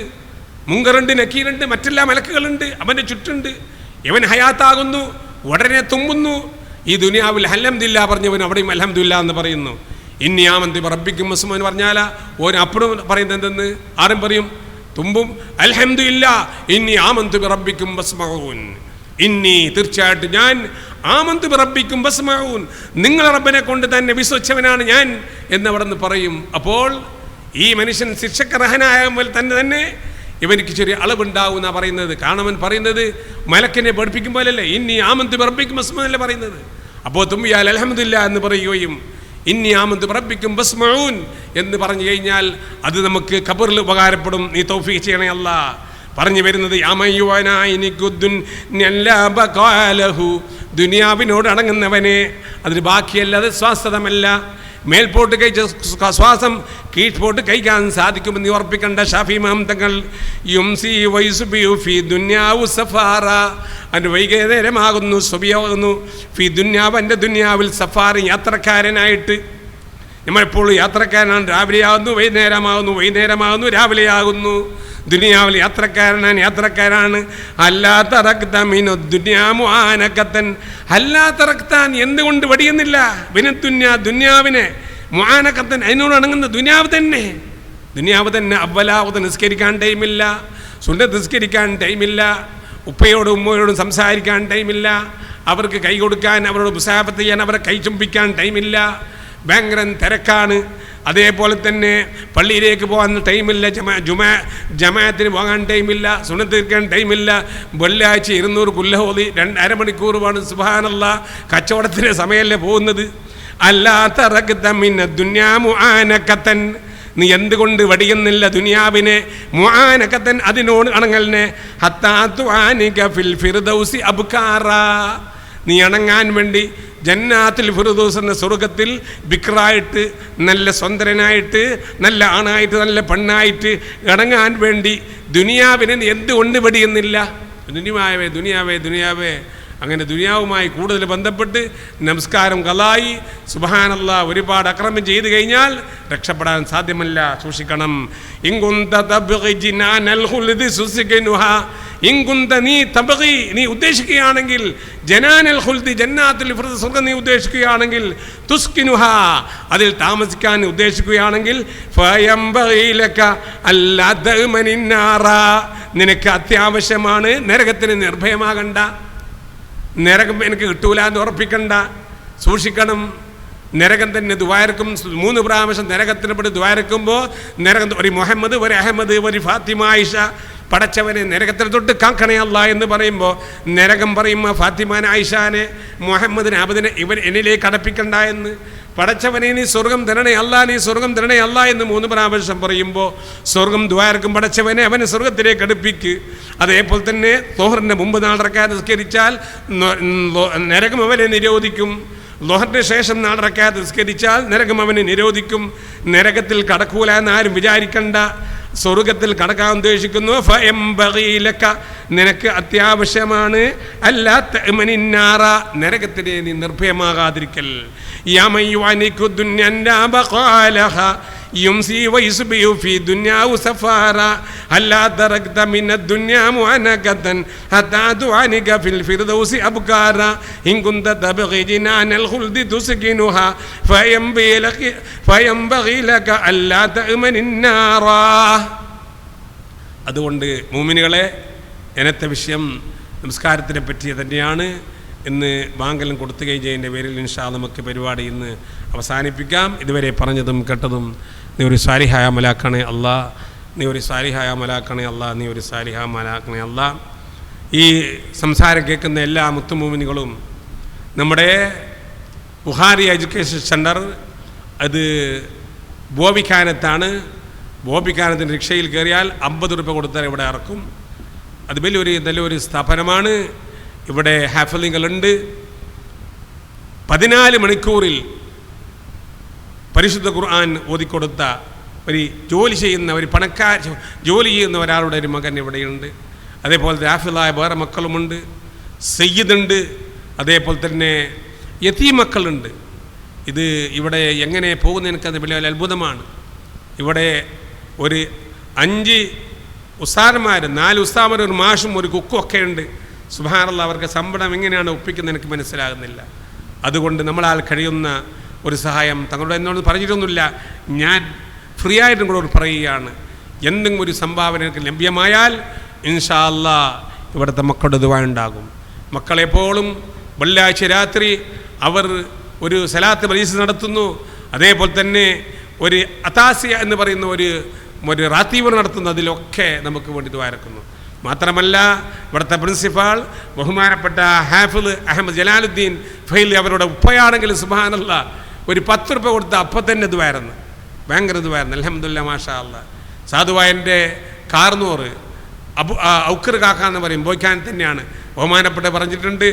മുങ്കറുണ്ട്, നക്കീറുണ്ട്, മറ്റെല്ലാ മലക്കുകളുണ്ട് അവൻ്റെ ചുറ്റുണ്ട്. ഇവൻ ഹയാത്താകുന്നു, ഉടനെ തുമ്പുന്നു. ഈ ദുനിയാവിൽ അൽഹംദുലില്ലാ പറഞ്ഞവൻ അവിടെയും അൽഹംദുലില്ലാ എന്ന് പറയുന്നു. ഇന്നി ആമന്തു ബിറബ്ബിക്കും ബസ്മോ എന്ന് പറഞ്ഞാൽ ഓൻ അപ്പുറം പറയുന്നത് എന്തെന്ന്? ആരും പറയും തുമ്പും അൽഹംദുലില്ലാ ഇന്നി ആമന്തു ബിറബ്ബിക്കും ബസ്മഊൻ, ഇന്നി തീർച്ചയായിട്ടും ഞാൻ ആമന്തു ബിറബ്ബിക്കും ബസ്മഊൻ, നിങ്ങളെ റബ്ബിനെ കൊണ്ട് തന്നെ വിശ്വസിച്ചവനാണ് ഞാൻ എന്നവിടെ നിന്ന് പറയും. അപ്പോൾ ഈ മനുഷ്യൻ ശിക്ഷക്കർഹനായപ്പോൾ തന്നെ ഇവനിക്ക് ചെറിയ അളവുണ്ടാവും എന്നാണ് പറയുന്നത്. കാണവൻ പറയുന്നത് മലക്കിനെ പഠിപ്പിക്കുമ്പോഴല്ലേ ഇന്നി ആമന്തു ബിറബ്ബിക്കും ബസ്മഊൻ എന്നല്ലേ പറയുന്നത്. അപ്പോൾ തുമ്മിയാൽ അൽഹംദുലില്ലാ എന്ന് പറയുകയും ഇന്നി ആമന്തു ബിറബ്ബിക്കും ബസ്മഊൻ എന്ന് പറഞ്ഞു കഴിഞ്ഞാൽ അത് നമുക്ക് ഖബറിൽ ഉപകാരപ്പെടും. നീ തൗഫീഖ് ചെയ്യണേ അല്ലാഹ്. പറഞ്ഞു വരുന്നത് ദുനിയാവിനോട് അടങ്ങുന്നവനെ, അതിന് ബാക്കിയല്ല, അത് സ്വാസ്ഥതമല്ല. മേൽപോട്ട് കഴിച്ച ശ്വാസം കീഴ്പോട്ട് കഴിക്കാൻ സാധിക്കുമെന്ന് ഉറപ്പിക്കേണ്ട ഷാഫി ഇമാം തങ്ങൾ. യുംസി വൈസുബിയു ഫി ദുനിയാവു സഫാറ, അതിന് വൈകുന്നേരമാകുന്നു സുബിയാകുന്നു. ഫി ദുനിയാവ്, എൻ്റെ ദുനിയാവിൽ സഫാർ, യാത്രക്കാരനായിട്ട്. നമ്മളെപ്പോഴും യാത്രക്കാരനാണ്. രാവിലെയാകുന്നു വൈകുന്നേരമാകുന്നു രാവിലെയാകുന്നു. ദുനിയാവിൽ യാത്രക്കാരാണ്. അല്ലാത്തറക്താൻ എന്തുകൊണ്ട് വടിയുന്നില്ല? ദുന്യാവിനെ മുആനഖത്തൻ, അതിനോട് അണങ്ങുന്ന ദുനിയാവ് തന്നെ. അവലാവത് നിസ്കരിക്കാൻ ടൈമില്ല, സുന്നത്ത് നിസ്കരിക്കാൻ ടൈമില്ല, ഉപ്പയോടും ഉമ്മയോടും സംസാരിക്കാൻ ടൈമില്ല, അവർക്ക് കൈ കൊടുക്കാൻ, അവരോട് മുസാഫത്ത് ചെയ്യാൻ, അവരെ കൈ ചുംബിക്കാൻ ടൈമില്ല. ഭയങ്കര തിരക്കാണ്. അതേപോലെ തന്നെ പള്ളിയിലേക്ക് പോകാൻ ടൈമില്ല, ജമാഅത്തിന് പോകാൻ ടൈമില്ല, സുന്നത്ത് തീർക്കാൻ ടൈമില്ല. വെള്ളിയാഴ്ച 200 കുല്ലഹോദി 2.5 മണിക്കൂറുമാണ്. സുബ്ഹാനല്ലാഹ്, കച്ചവടത്തിൻ്റെ സമയമല്ലേ പോകുന്നത്. അല്ലാത്തറക്തൻ, നീ എന്തുകൊണ്ട് വടിയുന്നില്ല ദുനിയാവിനെ? മുആനഖത്തൻ, അതിനോട് അണങ്ങലിനെ. ഫിൽ ഫിർദൗസി അബ്കാറ, നീ അണങ്ങാൻ വേണ്ടി ജന്നാത്തുൽ ഫിർദൗസ് എന്ന സ്വർഗത്തിൽ ബിക്റായിട്ട്, നല്ല സുന്ദരനായിട്ട്, നല്ല ആണായിട്ട്, നല്ല പെണ്ണായിട്ട് അടങ്ങാൻ വേണ്ടി ദുനിയാവിനെ നീ എന്തുകൊണ്ട് വെടിയുന്നില്ല? ദുനിയാവേ അങ്ങനെ ദുനിയാവുമായി കൂടുതൽ ബന്ധപ്പെട്ട് നമസ്കാരം കളായി സുബ്ഹാനല്ലാഹ് ഒരുപാട് അക്രമം ചെയ്തു കഴിഞ്ഞാൽ രക്ഷപ്പെടാൻ സാധ്യമല്ല. സൂക്ഷിക്കണം. നീ ഉദ്ദേശിക്കുകയാണെങ്കിൽ ജനാനൽ ഖുൽദി ജന്നാത്തുൽ ഫിർദൗസ് സ്വർഗ്ഗം നീ ഉദ്ദേശിക്കുകയാണെങ്കിൽ തുസ്കിനുഹ അതിൽ താമസിക്കാൻ ഉദ്ദേശിക്കുകയാണെങ്കിൽ ഫയംബഗീലക അല്ലാ തഅ്മനിന്നാറ നിനക്ക് അത്യാവശ്യമാണ് നരകത്തിന് നിർഭയമാകണ്ട. നരകം എനിക്ക് കിട്ടൂല എന്ന് ഉറപ്പിക്കണ്ട. സൂക്ഷിക്കണം. നരകം തന്നെ ദുആർക്കും 3 പ്രാവശ്യം നരകത്തിന് പെട്ട് ദുആർക്കുമ്പോൾ നരകം ഒരു മുഹമ്മദ്, ഒരു അഹമ്മദ്, ഒരു ഫാത്തിമ, ആയിഷ പടച്ചവനെ നരകത്തിൽ തൊട്ട് കാക്കണേ അല്ലാ എന്ന് പറയുമ്പോൾ നരകം പറയുമ്പോൾ ഫാത്തിമാനെ, ആയിഷാനെ, മുഹമ്മദിനെ, അബദിനെ ഇവർ എന്നിലേക്ക് അടപ്പിക്കണ്ട എന്ന്. പടച്ചവനെ നീ സ്വർഗം തരണേ അല്ലാ, നീ സ്വർഗം തരണേ അല്ലാ എന്ന് 3 പ്രാവശ്യം പറയുമ്പോൾ സ്വർഗം ദുആർക്കും പടച്ചവനെ അവനെ സ്വർഗത്തിലേക്ക് അടുപ്പിക്ക്. അതേപോലെ തന്നെ ളുഹറിൻ്റെ മുമ്പ് 4 റക്അത്ത് നിസ്കരിച്ചാൽ നരകം അവനെ നിരോധിക്കും. ളുഹറിന് ശേഷം 4 റക്അത്ത് നിസ്കരിച്ചാൽ നരകം അവനെ നിരോധിക്കും. നരകത്തിൽ കടക്കൂല എന്ന് ആരും വിചാരിക്കണ്ട. സ്വർഗത്തിൽ കടക്കാൻ ഉദ്ദേശിക്കുന്നു. ഫയംബഗീലക നിനക്ക് അത്യാവശ്യമാണ് അല്ലാ തഅ്മനിന്നാറ നരകത്തിനെ നീ നിർഭയമാകാതിരിക്കൽ. യമയുഅനികു ദുന്യാ ബഖാലഹ യുംസി വയുസ്ബിഹു ഫീ ദുന്യാഹു സഫാറ അല്ലാ തറക്ത മിനദ് ദുന്യാ മുഅനകതൻ ഹത്താ തുഅനിക ഫിൽ ഫിർദൗസി അബ്കാറ ഇൻ കുന്ത തബ്ഗി ജിനാനൽ ഖുൽദി തുസ്കിനുഹ ഫയംബഗീലക അല്ലാ തഅ്മനിന്നാറ. അതുകൊണ്ട് മുഅ്മിനുകളെ, ഇന്നത്തെ വിഷയം നമസ്കാരത്തിനെ പറ്റി തന്നെയാണ്. ഇന്ന് ബാങ്കെല്ലാം കൊടുത്തുകയും ചെയ്യുന്നതിൻ്റെ പേരിൽ ഇൻഷാ അല്ലാഹ് നമുക്ക് പരിപാടി ഇന്ന് അവസാനിപ്പിക്കാം. ഇതുവരെ പറഞ്ഞതും കേട്ടതും നീ ഒരു സാലിഹായ അമലാക്കണേ അല്ലാ, നീ ഒരു സാലിഹായ അമലാക്കണേ അല്ലാ, നീ ഒരു സാലിഹായ അമലാക്കണേ അല്ലാ. ഈ സംസാരം കേൾക്കുന്ന എല്ലാ മുത്തുമൂമിനുകളും നമ്മുടെ ബുഖാരി എഡ്യൂക്കേഷൻ സെൻറ്റർ അത് ബോബിക്കാനത്താണ്. ബോബിക്കാനത്തിൻ്റെ റിക്ഷയിൽ കയറിയാൽ 50 രൂപ കൊടുത്താൽ ഇവിടെ ഇറക്കും. അത് നല്ലൊരു സ്ഥാപനമാണ്. ഇവിടെ ഹാഫിളുകളുണ്ട്. 14 മണിക്കൂറിൽ പരിശുദ്ധ ഖുർആൻ ഓതിക്കൊടുത്ത ഒരു ജോലി ചെയ്യുന്ന ഒരു ജോലി ചെയ്യുന്ന ഒരാളുടെ ഒരു മകൻ ഇവിടെയുണ്ട്. അതേപോലെ ഹാഫിളായ വേറെ മക്കളുമുണ്ട്. സയ്യിദുണ്ട്. അതേപോലെ തന്നെ യതീം മക്കളുണ്ട്. ഇത് ഇവിടെ എങ്ങനെ പോകുന്ന എനിക്കത് വലിയ അത്ഭുതമാണ്. ഇവിടെ ഒരു 5 ഉസ്താദന്മാർ, 4 ഉസ്താദന്മാർ, ഒരു മാഷും ഒരു കുക്കും ഒക്കെ ഉണ്ട്. സുബ്ഹാനല്ലാഹ്, അവർക്ക് ശമ്പളം എങ്ങനെയാണ് ഒപ്പിക്കുന്നത് എനിക്ക് മനസ്സിലാകുന്നില്ല. അതുകൊണ്ട് നമ്മളാൽ കഴിയുന്ന ഒരു സഹായം തങ്ങളോട് എന്നോട് പറഞ്ഞിട്ടൊന്നുമില്ല, ഞാൻ ഫ്രീ ആയിട്ടും കൂടെ പറയുകയാണ്. എന്തെങ്കിലും ഒരു സംഭാവന എനിക്ക് ലഭ്യമായാൽ ഇൻഷാ അല്ലാഹ് ഇവിടുത്തെ മക്കളുടെ ദുആ ഉണ്ടാകും. മക്കളെപ്പോഴും വെള്ളിയാഴ്ച രാത്രി അവർ ഒരു സലാത്ത് മജ്‌ലിസ് നടത്തുന്നു. അതേപോലെ തന്നെ ഒരു അതാസിയ എന്ന് പറയുന്ന ഒരു റാത്തീബ് നടത്തുന്നു. അതിലൊക്കെ നമുക്ക് വേണ്ടി ദുആ ഇറക്കുന്നു. മാത്രമല്ല ഇവിടുത്തെ പ്രിൻസിപ്പാൾ ബഹുമാനപ്പെട്ട ഹാഫിള് അഹമ്മദ് ജലാലുദ്ദീൻ ഫൈൽ അവരുടെ ഉപ്പയാണെങ്കിൽ സുബ്ഹാനല്ലാഹ് ഒരു 10 രൂപ കൊടുത്ത് അപ്പം തന്നെ ദുആയിരുന്നു. ഭയങ്കര ദുആയിരുന്നു. അൽഹംദുലില്ലാഹ് മാഷാ അല്ലാഹ്. സാധുവായൻ്റെ കാർന്നൂറ് ഔക്കർ കാക്ക എന്ന് പറയും, ബോയ്ക്കാൻ തന്നെയാണ്. ബഹുമാനപ്പെട്ട പറഞ്ഞിട്ടുണ്ട്,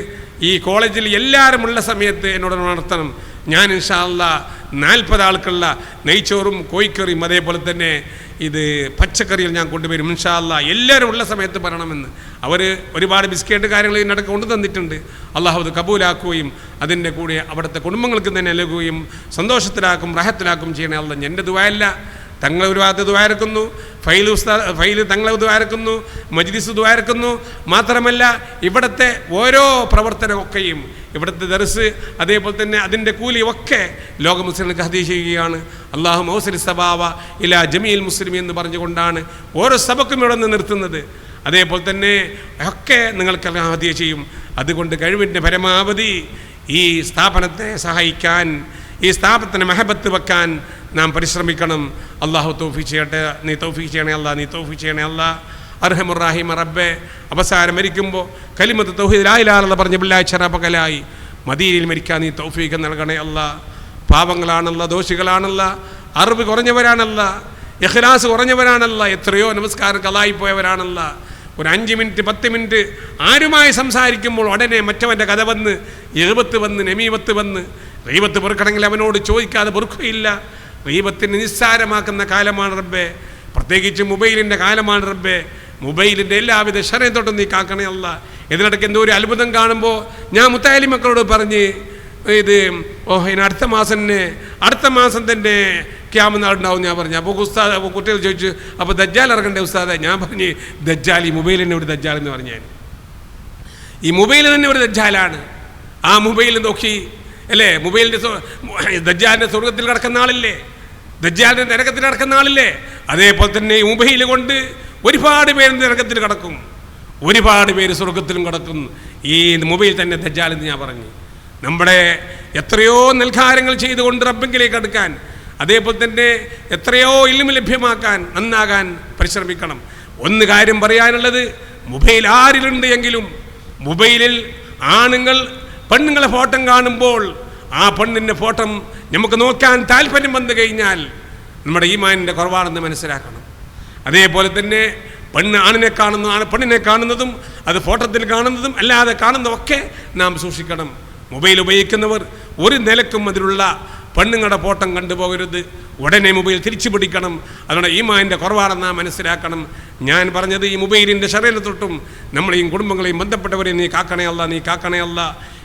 ഈ കോളേജിൽ എല്ലാവരും ഉള്ള സമയത്ത് എന്നോട് നടത്തണം. ഞാൻ ഇൻഷാ അല്ലാഹ് 40 ആൾക്കുള്ള നെയ്ച്ചോറും കോഴിക്കറിയും അതേപോലെ തന്നെ ഇത് പച്ചക്കറികൾ ഞാൻ കൊണ്ടുവരും ഇൻഷാ അല്ലാഹ്. എല്ലാവരും ഉള്ള സമയത്ത് പറയണമെന്ന് അവർ ഒരുപാട് ബിസ്ക്കറ്റ് കാര്യങ്ങൾ ഇതിനടക്ക് കൊണ്ടു തന്നിട്ടുണ്ട്. അള്ളാഹു അത് കബൂലാക്കുകയും അതിൻ്റെ കൂടെ അവിടുത്തെ കുടുംബങ്ങൾക്ക് തന്നെ നൽകുകയും സന്തോഷത്തിലാക്കും റഹത്തിലാക്കും ചെയ്യണേ അല്ലാഹ്. എൻ്റെ ദുആയല്ല, തങ്ങൾ ഒരു ഭാഗത്ത് ദുആയിരക്കുന്നു, ഫൈല് തങ്ങളെ ദുആയിരക്കുന്നു, മജ്ലിസ് ദുആയിരക്കുന്നു. മാത്രമല്ല ഇവിടുത്തെ ഓരോ പ്രവർത്തനമൊക്കെയും ഇവിടുത്തെ ദർസ് അതേപോലെ തന്നെ അതിൻ്റെ കൂലി ഒക്കെ ലോക മുസ്ലിങ്ങൾക്ക് ഹദീ ചെയ്യുകയാണ്. അല്ലാഹു മൗസിലി സബാവ ഇലാ ജമീൽ മുസ്ലിം എന്ന് പറഞ്ഞുകൊണ്ടാണ് ഓരോ സബക്കും ഇവിടെ നിന്ന് നിർത്തുന്നത്. അതേപോലെ തന്നെ ഒക്കെ നിങ്ങൾക്ക് ഹദീ ചെയ്യും. അതുകൊണ്ട് കഴിവിൻ്റെ പരമാവധി ഈ സ്ഥാപനത്തെ സഹായിക്കാൻ, ഈ സ്ഥാപനത്തിന് മഹബത്ത് വെക്കാൻ നാം പരിശ്രമിക്കണം. അള്ളാഹു തൗഫീഖ് ചെയ്യട്ടെ. നീ തൗഫീഖ് ചെയ്യണേ അല്ലാ, നീ തൗഫീഖ് ചെയ്യണേ അല്ലാ. അർഹമുർ റഹീം റബ്ബേ, അവസാനം മരിക്കുമ്പോൾ കലിമത്ത് തൗഹീദ് ലാ ഇലാഹ ഇല്ലല്ലാഹ് പറഞ്ഞ ബില്ലാഹി ശറഫകലായി മദീനയിൽ മരിക്കാൻ നീ തൗഫീഖ് നൽകണേ അല്ലാ. പാപങ്ങളാണല്ല, ദോഷികളാണല്ല, അറിവ് കുറഞ്ഞവരാണല്ല, ഇഖ്ലാസ് കുറഞ്ഞവരാണല്ല, എത്രയോ നമസ്കാരം കളായി പോയവരാണല്ല. ഒരു 5 മിനിറ്റ് 10 മിനിറ്റ് ആരുമായി സംസാരിക്കുമ്പോൾ ഉടനെ മറ്റവൻ്റെ കഥ വന്ന് എഴുപത്ത് വന്ന് നമീമത്ത് വന്ന് ഗീബത്ത് പൊറുക്കണമെങ്കിൽ അവനോട് ചോദിക്കാതെ പൊറുക്കുകയില്ല. ഗീബത്തിനെ നിസ്സാരമാക്കുന്ന കാലമാണ് റബ്ബേ. പ്രത്യേകിച്ച് മൊബൈലിൻ്റെ കാലമാണ് റബ്ബേ. മൊബൈലിൻ്റെ എല്ലാവിധ ശരയും തൊട്ടും നീ കാക്കണേ അല്ലാ. ഇതിനിടയ്ക്ക് എന്തോ ഒരു അത്ഭുതം കാണുമ്പോൾ ഞാൻ മുത്താലി മക്കളോട് പറഞ്ഞ് ഇത് ഇനി അടുത്ത മാസം തന്നെ ക്യാമ് നാളുണ്ടാവും ഞാൻ പറഞ്ഞു. അപ്പോൾ ഉസ്താദ് കുട്ടികൾ ചോദിച്ചു അപ്പോൾ ദജ്ജാൽ ഇറങ്ങണ്ടേ ഉസ്താദെ? ഞാൻ പറഞ്ഞ് ദജ്ജാൽ ഈ മൊബൈൽ തന്നെ ഒരു ദജ്ജാൽ എന്ന് പറഞ്ഞാൽ ഈ മൊബൈൽ തന്നെ ഒരു ദജ്ജാലാണ്. ആ മൊബൈൽ നോക്കി അല്ലേ, മൊബൈലിൻ്റെ ദജ്ജാലിൻ്റെ സ്വർഗത്തിൽ കിടക്കുന്ന ആളില്ലേ, ദജ്ജാലിൻ്റെ നരകത്തിൽ കിടക്കുന്ന ആളില്ലേ? അതേപോലെ തന്നെ ഈ മൊബൈൽ കൊണ്ട് ഒരുപാട് പേര് നരകത്തിൽ കിടക്കും, ഒരുപാട് പേര് സ്വർഗത്തിലും കിടക്കും. ഈ മൊബൈൽ തന്നെ ദജ്ജാൽ എന്ന് ഞാൻ പറഞ്ഞു. നമ്മുടെ എത്രയോ നൽകാരങ്ങൾ ചെയ്തുകൊണ്ട് റബ്ബിലേക്ക് അടുക്കാൻ, അതേപോലെ തന്നെ എത്രയോ ഇൽമ് ലഭ്യമാക്കാൻ, നന്നാകാൻ പരിശ്രമിക്കണം. ഒന്ന് കാര്യം പറയാനുള്ളത്, മൊബൈൽ ആരിലുണ്ട് എങ്കിലും മൊബൈലിൽ ആണുങ്ങൾ പെണ്ണുങ്ങളെ ഫോട്ടോ കാണുമ്പോൾ ആ പെണ്ണിൻ്റെ ഫോട്ടോ നമുക്ക് നോക്കാൻ താല്പര്യം വന്നു കഴിഞ്ഞാൽ നമ്മുടെ ഈമാനിൻ്റെ കുറവാണെന്ന് മനസ്സിലാക്കണം. അതേപോലെ തന്നെ പെണ്ണിനെ കാണുന്നതും അത് ഫോട്ടോത്തിൽ കാണുന്നതും അല്ലാതെ കാണുന്നതൊക്കെ നാം സൂക്ഷിക്കണം. മൊബൈൽ ഉപയോഗിക്കുന്നവർ ഒരു നിലക്കും അതിലുള്ള പെണ്ണുങ്ങളുടെ ഫോട്ടോ കണ്ടുപോകരുത്. ഉടനെ മൊബൈൽ തിരിച്ചു പിടിക്കണം. അതുകൊണ്ട് ഈമാനിൻ്റെ കുറവാണെന്ന് നാം മനസ്സിലാക്കണം. ഞാൻ പറഞ്ഞത് ഈ മൊബൈലിൻ്റെ ശരീരത്തിൽ തൊട്ടും നമ്മളെയും കുടുംബങ്ങളെയും ബന്ധപ്പെട്ടവരെ നീ കാക്കണേ അല്ല, നീ കാക്കണേ അല്ല,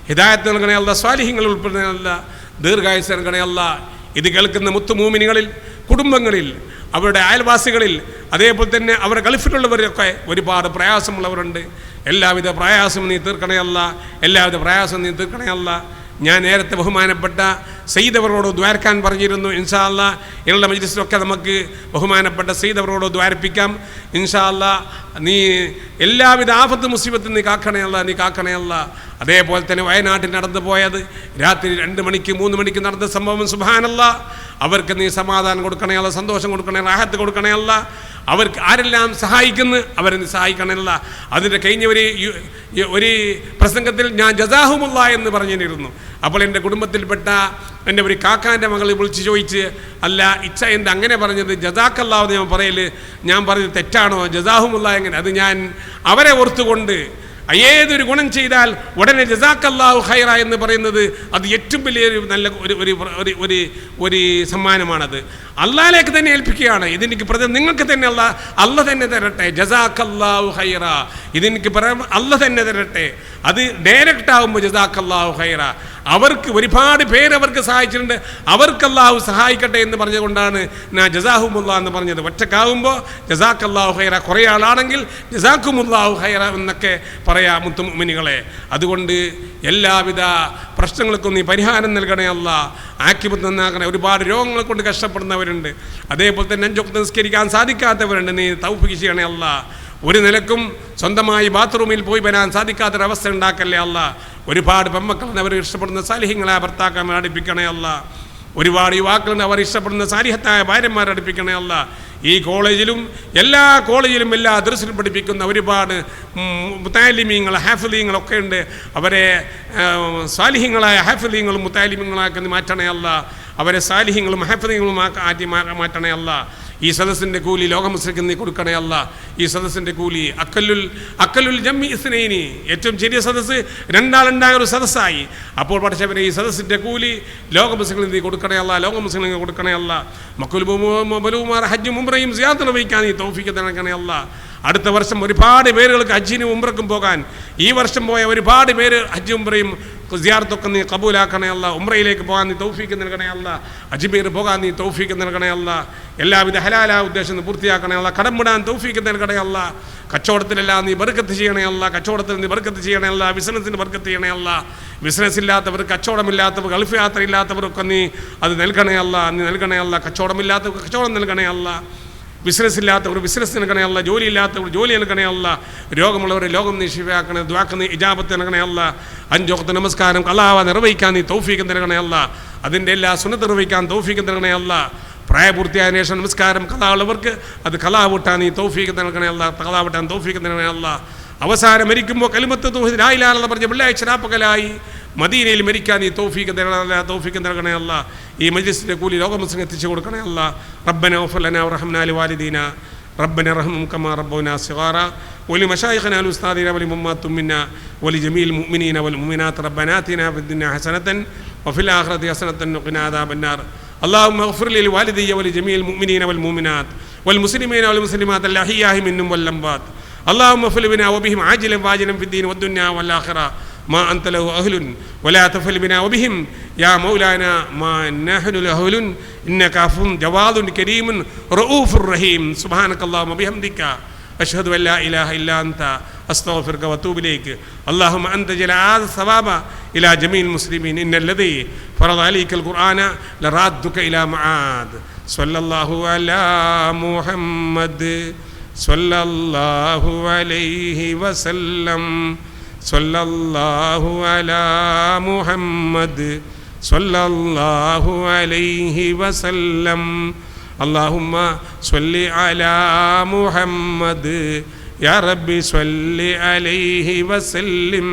ഹിദായത്ത് നൽകണേ അല്ല, സ്വാലിഹ്യങ്ങൾ ഉൾപ്പെടുന്നേ അല്ല, ദീർഘായുസ്സ് നൽകണേ അല്ല. ഇത് കേൾക്കുന്ന മുത്തുമൂമിനികളിൽ, കുടുംബങ്ങളിൽ, അവരുടെ അയൽവാസികളിൽ, അതേപോലെ തന്നെ അവരുടെ ഗൾഫിലുള്ളവരൊക്കെ ഒരുപാട് പ്രയാസമുള്ളവരുണ്ട്. എല്ലാവിധ പ്രയാസവും നീ തീർക്കണേ അല്ല, എല്ലാവിധ പ്രയാസവും നീ തീർക്കണേ അല്ല. ഞാൻ നേരത്തെ ബഹുമാനപ്പെട്ട സയ്യിദ് അവരോട് ദ്വാരക്കാൻ പറഞ്ഞിരുന്നു. ഇൻഷാ അല്ലാ എന്നുള്ള മജ്ലിസിലൊക്കെ നമുക്ക് ബഹുമാനപ്പെട്ട സയ്യിദ് അവരോട് ദ്വാരപ്പിക്കാം. ഇൻഷാ അല്ലാ നീ എല്ലാവിധ ആഫത്ത് മുസീബത്തും നീ കാക്കണേ അല്ല, നീ കാക്കണേ അല്ല. അതേപോലെ തന്നെ വയനാട്ടിൽ നടന്നു പോയത് രാത്രി 2 മണിക്ക് 3 മണിക്ക് നടന്ന സംഭവം, സുബ്ഹാനല്ലാ, അവർക്ക് നീ സമാധാനം കൊടുക്കണേ അല്ല, സന്തോഷം കൊടുക്കണേ, റാഹത്ത് കൊടുക്കണേ അല്ല. അവർക്ക് ആരെല്ലാം സഹായിക്കുന്നു അവരെ നീ സഹായിക്കണമല്ല. അതിൻ്റെ കഴിഞ്ഞ ഒരു പ്രസംഗത്തിൽ ഞാൻ ജസാഹുമുള്ള എന്ന് പറഞ്ഞിരുന്നു. അപ്പോൾ എൻ്റെ കുടുംബത്തിൽപ്പെട്ട എൻ്റെ ഒരു കാക്കാൻ്റെ മകൾ വിളിച്ച് ചോദിച്ച്, അല്ല ഇച്ഛ എന്ത് അങ്ങനെ പറഞ്ഞത്, ജസാക്കല്ലാവെന്ന് ഞാൻ പറഞ്ഞത് തെറ്റാണോ, ജസാഹുമുള്ള എങ്ങനെ? അത് ഞാൻ അവരെ ഓർത്തുകൊണ്ട് ഏതൊരു ഗുണം ചെയ്താൽ ഉടനെ ജസാക്കല്ലാഹു ഖൈറ എന്ന് പറയുന്നത് അത് ഏറ്റവും വലിയൊരു നല്ല ഒരു സമ്മാനമാണത്. അള്ളാഹിലേക്ക് തന്നെ ഏൽപ്പിക്കുകയാണ്. ഇതെനിക്ക് നിങ്ങൾക്ക് തന്നെ അല്ല തന്നെ തരട്ടെ, ജസാക്കല്ലാഹു ഖൈറ, ഇതെനിക്ക് അല്ല തന്നെ തരട്ടെ. അത് ഡയറക്റ്റ് ആകുമ്പോൾ ജസാക്കല്ലാഹു ഖൈറ. അവർക്ക് ഒരുപാട് പേര് അവർക്ക് സഹായിച്ചിട്ടുണ്ട്, അവർക്ക് അല്ലാഹു സഹായിക്കട്ടെ എന്ന് പറഞ്ഞുകൊണ്ടാണ് ഞാൻ ജസാഹുമുല്ല എന്ന് പറഞ്ഞത്. ഒറ്റക്കാകുമ്പോൾ ജസാക്കല്ലാഹു ഖൈറ, കുറേ ആളാണെങ്കിൽ ജസാക്കുമുല്ലാഹു ഖൈറ എന്നൊക്കെ പറയാം മുത്തുമുഅ്മിനീങ്ങളെ. അതുകൊണ്ട് എല്ലാവിധ പ്രശ്നങ്ങൾക്കും നീ പരിഹാരം നൽകണേ അല്ല, ആക്കിബത്ത് നന്നാക്കണേ. ഒരുപാട് രോഗങ്ങളെ കൊണ്ട് കഷ്ടപ്പെടുന്നവരുണ്ട്, അതേപോലെ തന്നെ 5 വക്ത് നിസ്കരിക്കാൻ സാധിക്കാത്തവരുണ്ട്, നീ തൗഫീഖ് ചെയ്യണേ അല്ല. ഒരു നിലക്കും സ്വന്തമായി ബാത്റൂമിൽ പോയി വരാൻ സാധിക്കാത്തൊരവസ്ഥ ഉണ്ടാക്കല്ലേ അല്ല. ഒരുപാട് പെമ്മക്കളുണ്ട്, അവർ ഇഷ്ടപ്പെടുന്ന സാലിഹ്യങ്ങളെ ഭർത്താക്കന്മാർ അടുപ്പിക്കണേ അല്ല. ഒരുപാട് യുവാക്കളുണ്ട്, അവർ ഇഷ്ടപ്പെടുന്ന സാലിഹത്തായ ഭാര്യന്മാരെ അടുപ്പിക്കണേ അല്ല. ഈ കോളേജിലും എല്ലാ കോളേജിലും എല്ലാ ദർസിലും പഠിപ്പിക്കുന്ന ഒരുപാട് മുത്താലിമീങ്ങൾ, ഹാഫിളീങ്ങളൊക്കെ ഉണ്ട്. അവരെ സാലിഹ്യങ്ങളായ ഹാഫിളീങ്ങളും മുത്താലിമീങ്ങളാക്കി മാറ്റണേ അല്ല. അവരെ സാലിഹ്യങ്ങളും ഹാഫിളീങ്ങളും ആറ്റി മാറ്റണേ അല്ല. ഈ സദസ്സിൻ്റെ കൂലി ലോക മുസ്ലിക്ക് നീ കൊടുക്കണേ അല്ല. ഈ സദസ്സിൻ്റെ കൂലി അക്കലുൽ ജമ്മി ഇസ്നൈനി, ഏറ്റവും ചെറിയ സദസ്സ് 2 ആളുണ്ടായ ഒരു സദസ്സായി. അപ്പോൾ പഠിച്ചവരെ ഈ സദസ്സിൻ്റെ കൂലി ലോക മുസ്ലിങ്ങൾ നീ കൊടുക്കണേ അല്ല, ലോക മുസ്ലിങ്ങൾ കൊടുക്കണേ അല്ല. മക്കളുമാർ ഹജ്ജും ഉംറയും സിയാറത്ത് നിർവഹിക്കാൻ നീ തൗഫീഖ് നൽകണേ അല്ല. അടുത്ത വർഷം ഒരുപാട് പേരുകൾക്ക് ഹജ്ജിനും ഉംറക്കും പോകാൻ, ഈ വർഷം പോയ ഒരുപാട് പേര് ഹജ്ജും ഉംറയും സിയാറത്തൊക്കെ നീ കബൂലാക്കണേ അല്ല. ഉംറയിലേക്ക് പോകാൻ നീ തൗഫീഖ് നൽകണേ അല്ല. അജ്മീർ പോകാൻ നീ തൗഫീഖ് നൽകണേ അല്ല. എല്ലാവിധ ഹലാലായ ഉദ്ദേശം പൂർത്തിയാക്കണേ അല്ല. കടം വിടാൻ തൗഫീഖ് നൽകണേ അല്ല. കച്ചവടത്തിലെല്ലാം നീ ബർക്കത്ത് ചെയ്യണേ അല്ല. കച്ചവടത്തിൽ നീ ബർക്കത്ത് ചെയ്യണേ അല്ല. ബിസിനസ്സിന് ബർക്കത്ത് ചെയ്യണേ അല്ല. ബിസിനസ് ഇല്ലാത്തവർ, കച്ചവടമില്ലാത്തവർ, ഗൾഫ് യാത്ര ഇല്ലാത്തവർക്കൊക്കെ നീ അത് നൽകണേ അല്ല, നീ നൽകണേ അല്ല. കച്ചവടമില്ലാത്തവർക്ക് കച്ചവടം നൽകണേ അല്ല. ബിസിനസ് ഇല്ലാത്തവർ ബിസിനസ് നൽകണേ അല്ല. ജോലി ഇല്ലാത്തവർ ജോലി നൽകണേ അല്ല. രോഗമുള്ളവരെ രോഗം നീ ശിഫയാക്കണേ. ദ്വാക്ക് നീ ഇജാബത്ത് നൽകണേ അല്ല. 5 വക്ത് നമസ്കാരം ഖളാവ നിർവഹിക്കാൻ നീ തൗഫീഖ് നൽകണേ അല്ല. അതിൻ്റെ എല്ലാ സുന്നത്ത് നിർവഹിക്കാൻ തൗഫീഖ് നൽകണേ അല്ല. പ്രായപൂർത്തിയായ ശേഷം നമസ്കാരം ഖളാവുള്ളവർക്ക് അത് ഖളാവിട്ടാൻ നീ തൗഫീഖ് നൽകണേ അല്ല. ഖളാവിട്ടാൻ തൗഫീഖ് നൽകണേ അല്ല. അവസാനം മരിക്കുമ്പോൾ കലിമത്ത് തൗഹീദ് ലാ ഇലാഹ ഇല്ലല്ലാഹ് പറഞ്ഞ വെള്ളിയാഴ്ച രാപ്പകലായി മദീനയിൽ മരിക്കാൻ നീ തൗഫീഖ് നൽകണേ അല്ല. ഈ മജ്ലിസിൻ്റെ കൂലി ലോക മുസ്ലിം എത്തിച്ചു കൊടുക്കണേ അല്ല. റബ്ബനാ ഉഗ്ഫിർ ലനാ വറഹംനാ ലിവാലിദീനാ റബ്ബനാ റഹ്മുഹും കമാ റബ്ബൗനാ സിഗാറാ വലിമശായിഖിനാ വലുസ്താദിനാ വലിമുമ്മാത്തും മിന്നാ വലിജമീഇൽ മുഅ്മിനീന വൽമുഅ്മിനാത്ത് റബ്ബനാ ആതിനാ ഫിദ്ദുനിയാ ഹസനതൻ വഫിൽ ആഖിറതി ഹസനതൻ വഖിനാ അദാബന്നാർ. اللهم اغفر لي لوالدي ولجميع المؤمنين والمؤمنات والمسلمين والمسلمات الأحياء منهم والأموات اللهم اغفر بنا وبهم عاجلا واجلا في الدين والدنيا والآخرة ما أنت له أهل ولا تفعل بنا وبهم يا مولانا ما نحن له أهل إنك عفو جواد كريم رؤوف رحيم سبحانك اللهم وبحمدك أشهد أن لا إله إلا أنت أستغفرك وأتوب إليك اللهم أنت جل هذا الثواب إلى جميع المسلمين إن الذي فرض عليك القرآن لرادك إلى معاد صلى الله على محمد صلى الله عليه وسلم صلى الله على محمد صلى الله عليه وسلم اللهم صل على محمد يا ربي صل عليه وسلم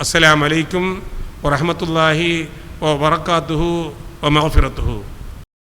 السلام عليكم ورحمة الله وبركاته ومغفرته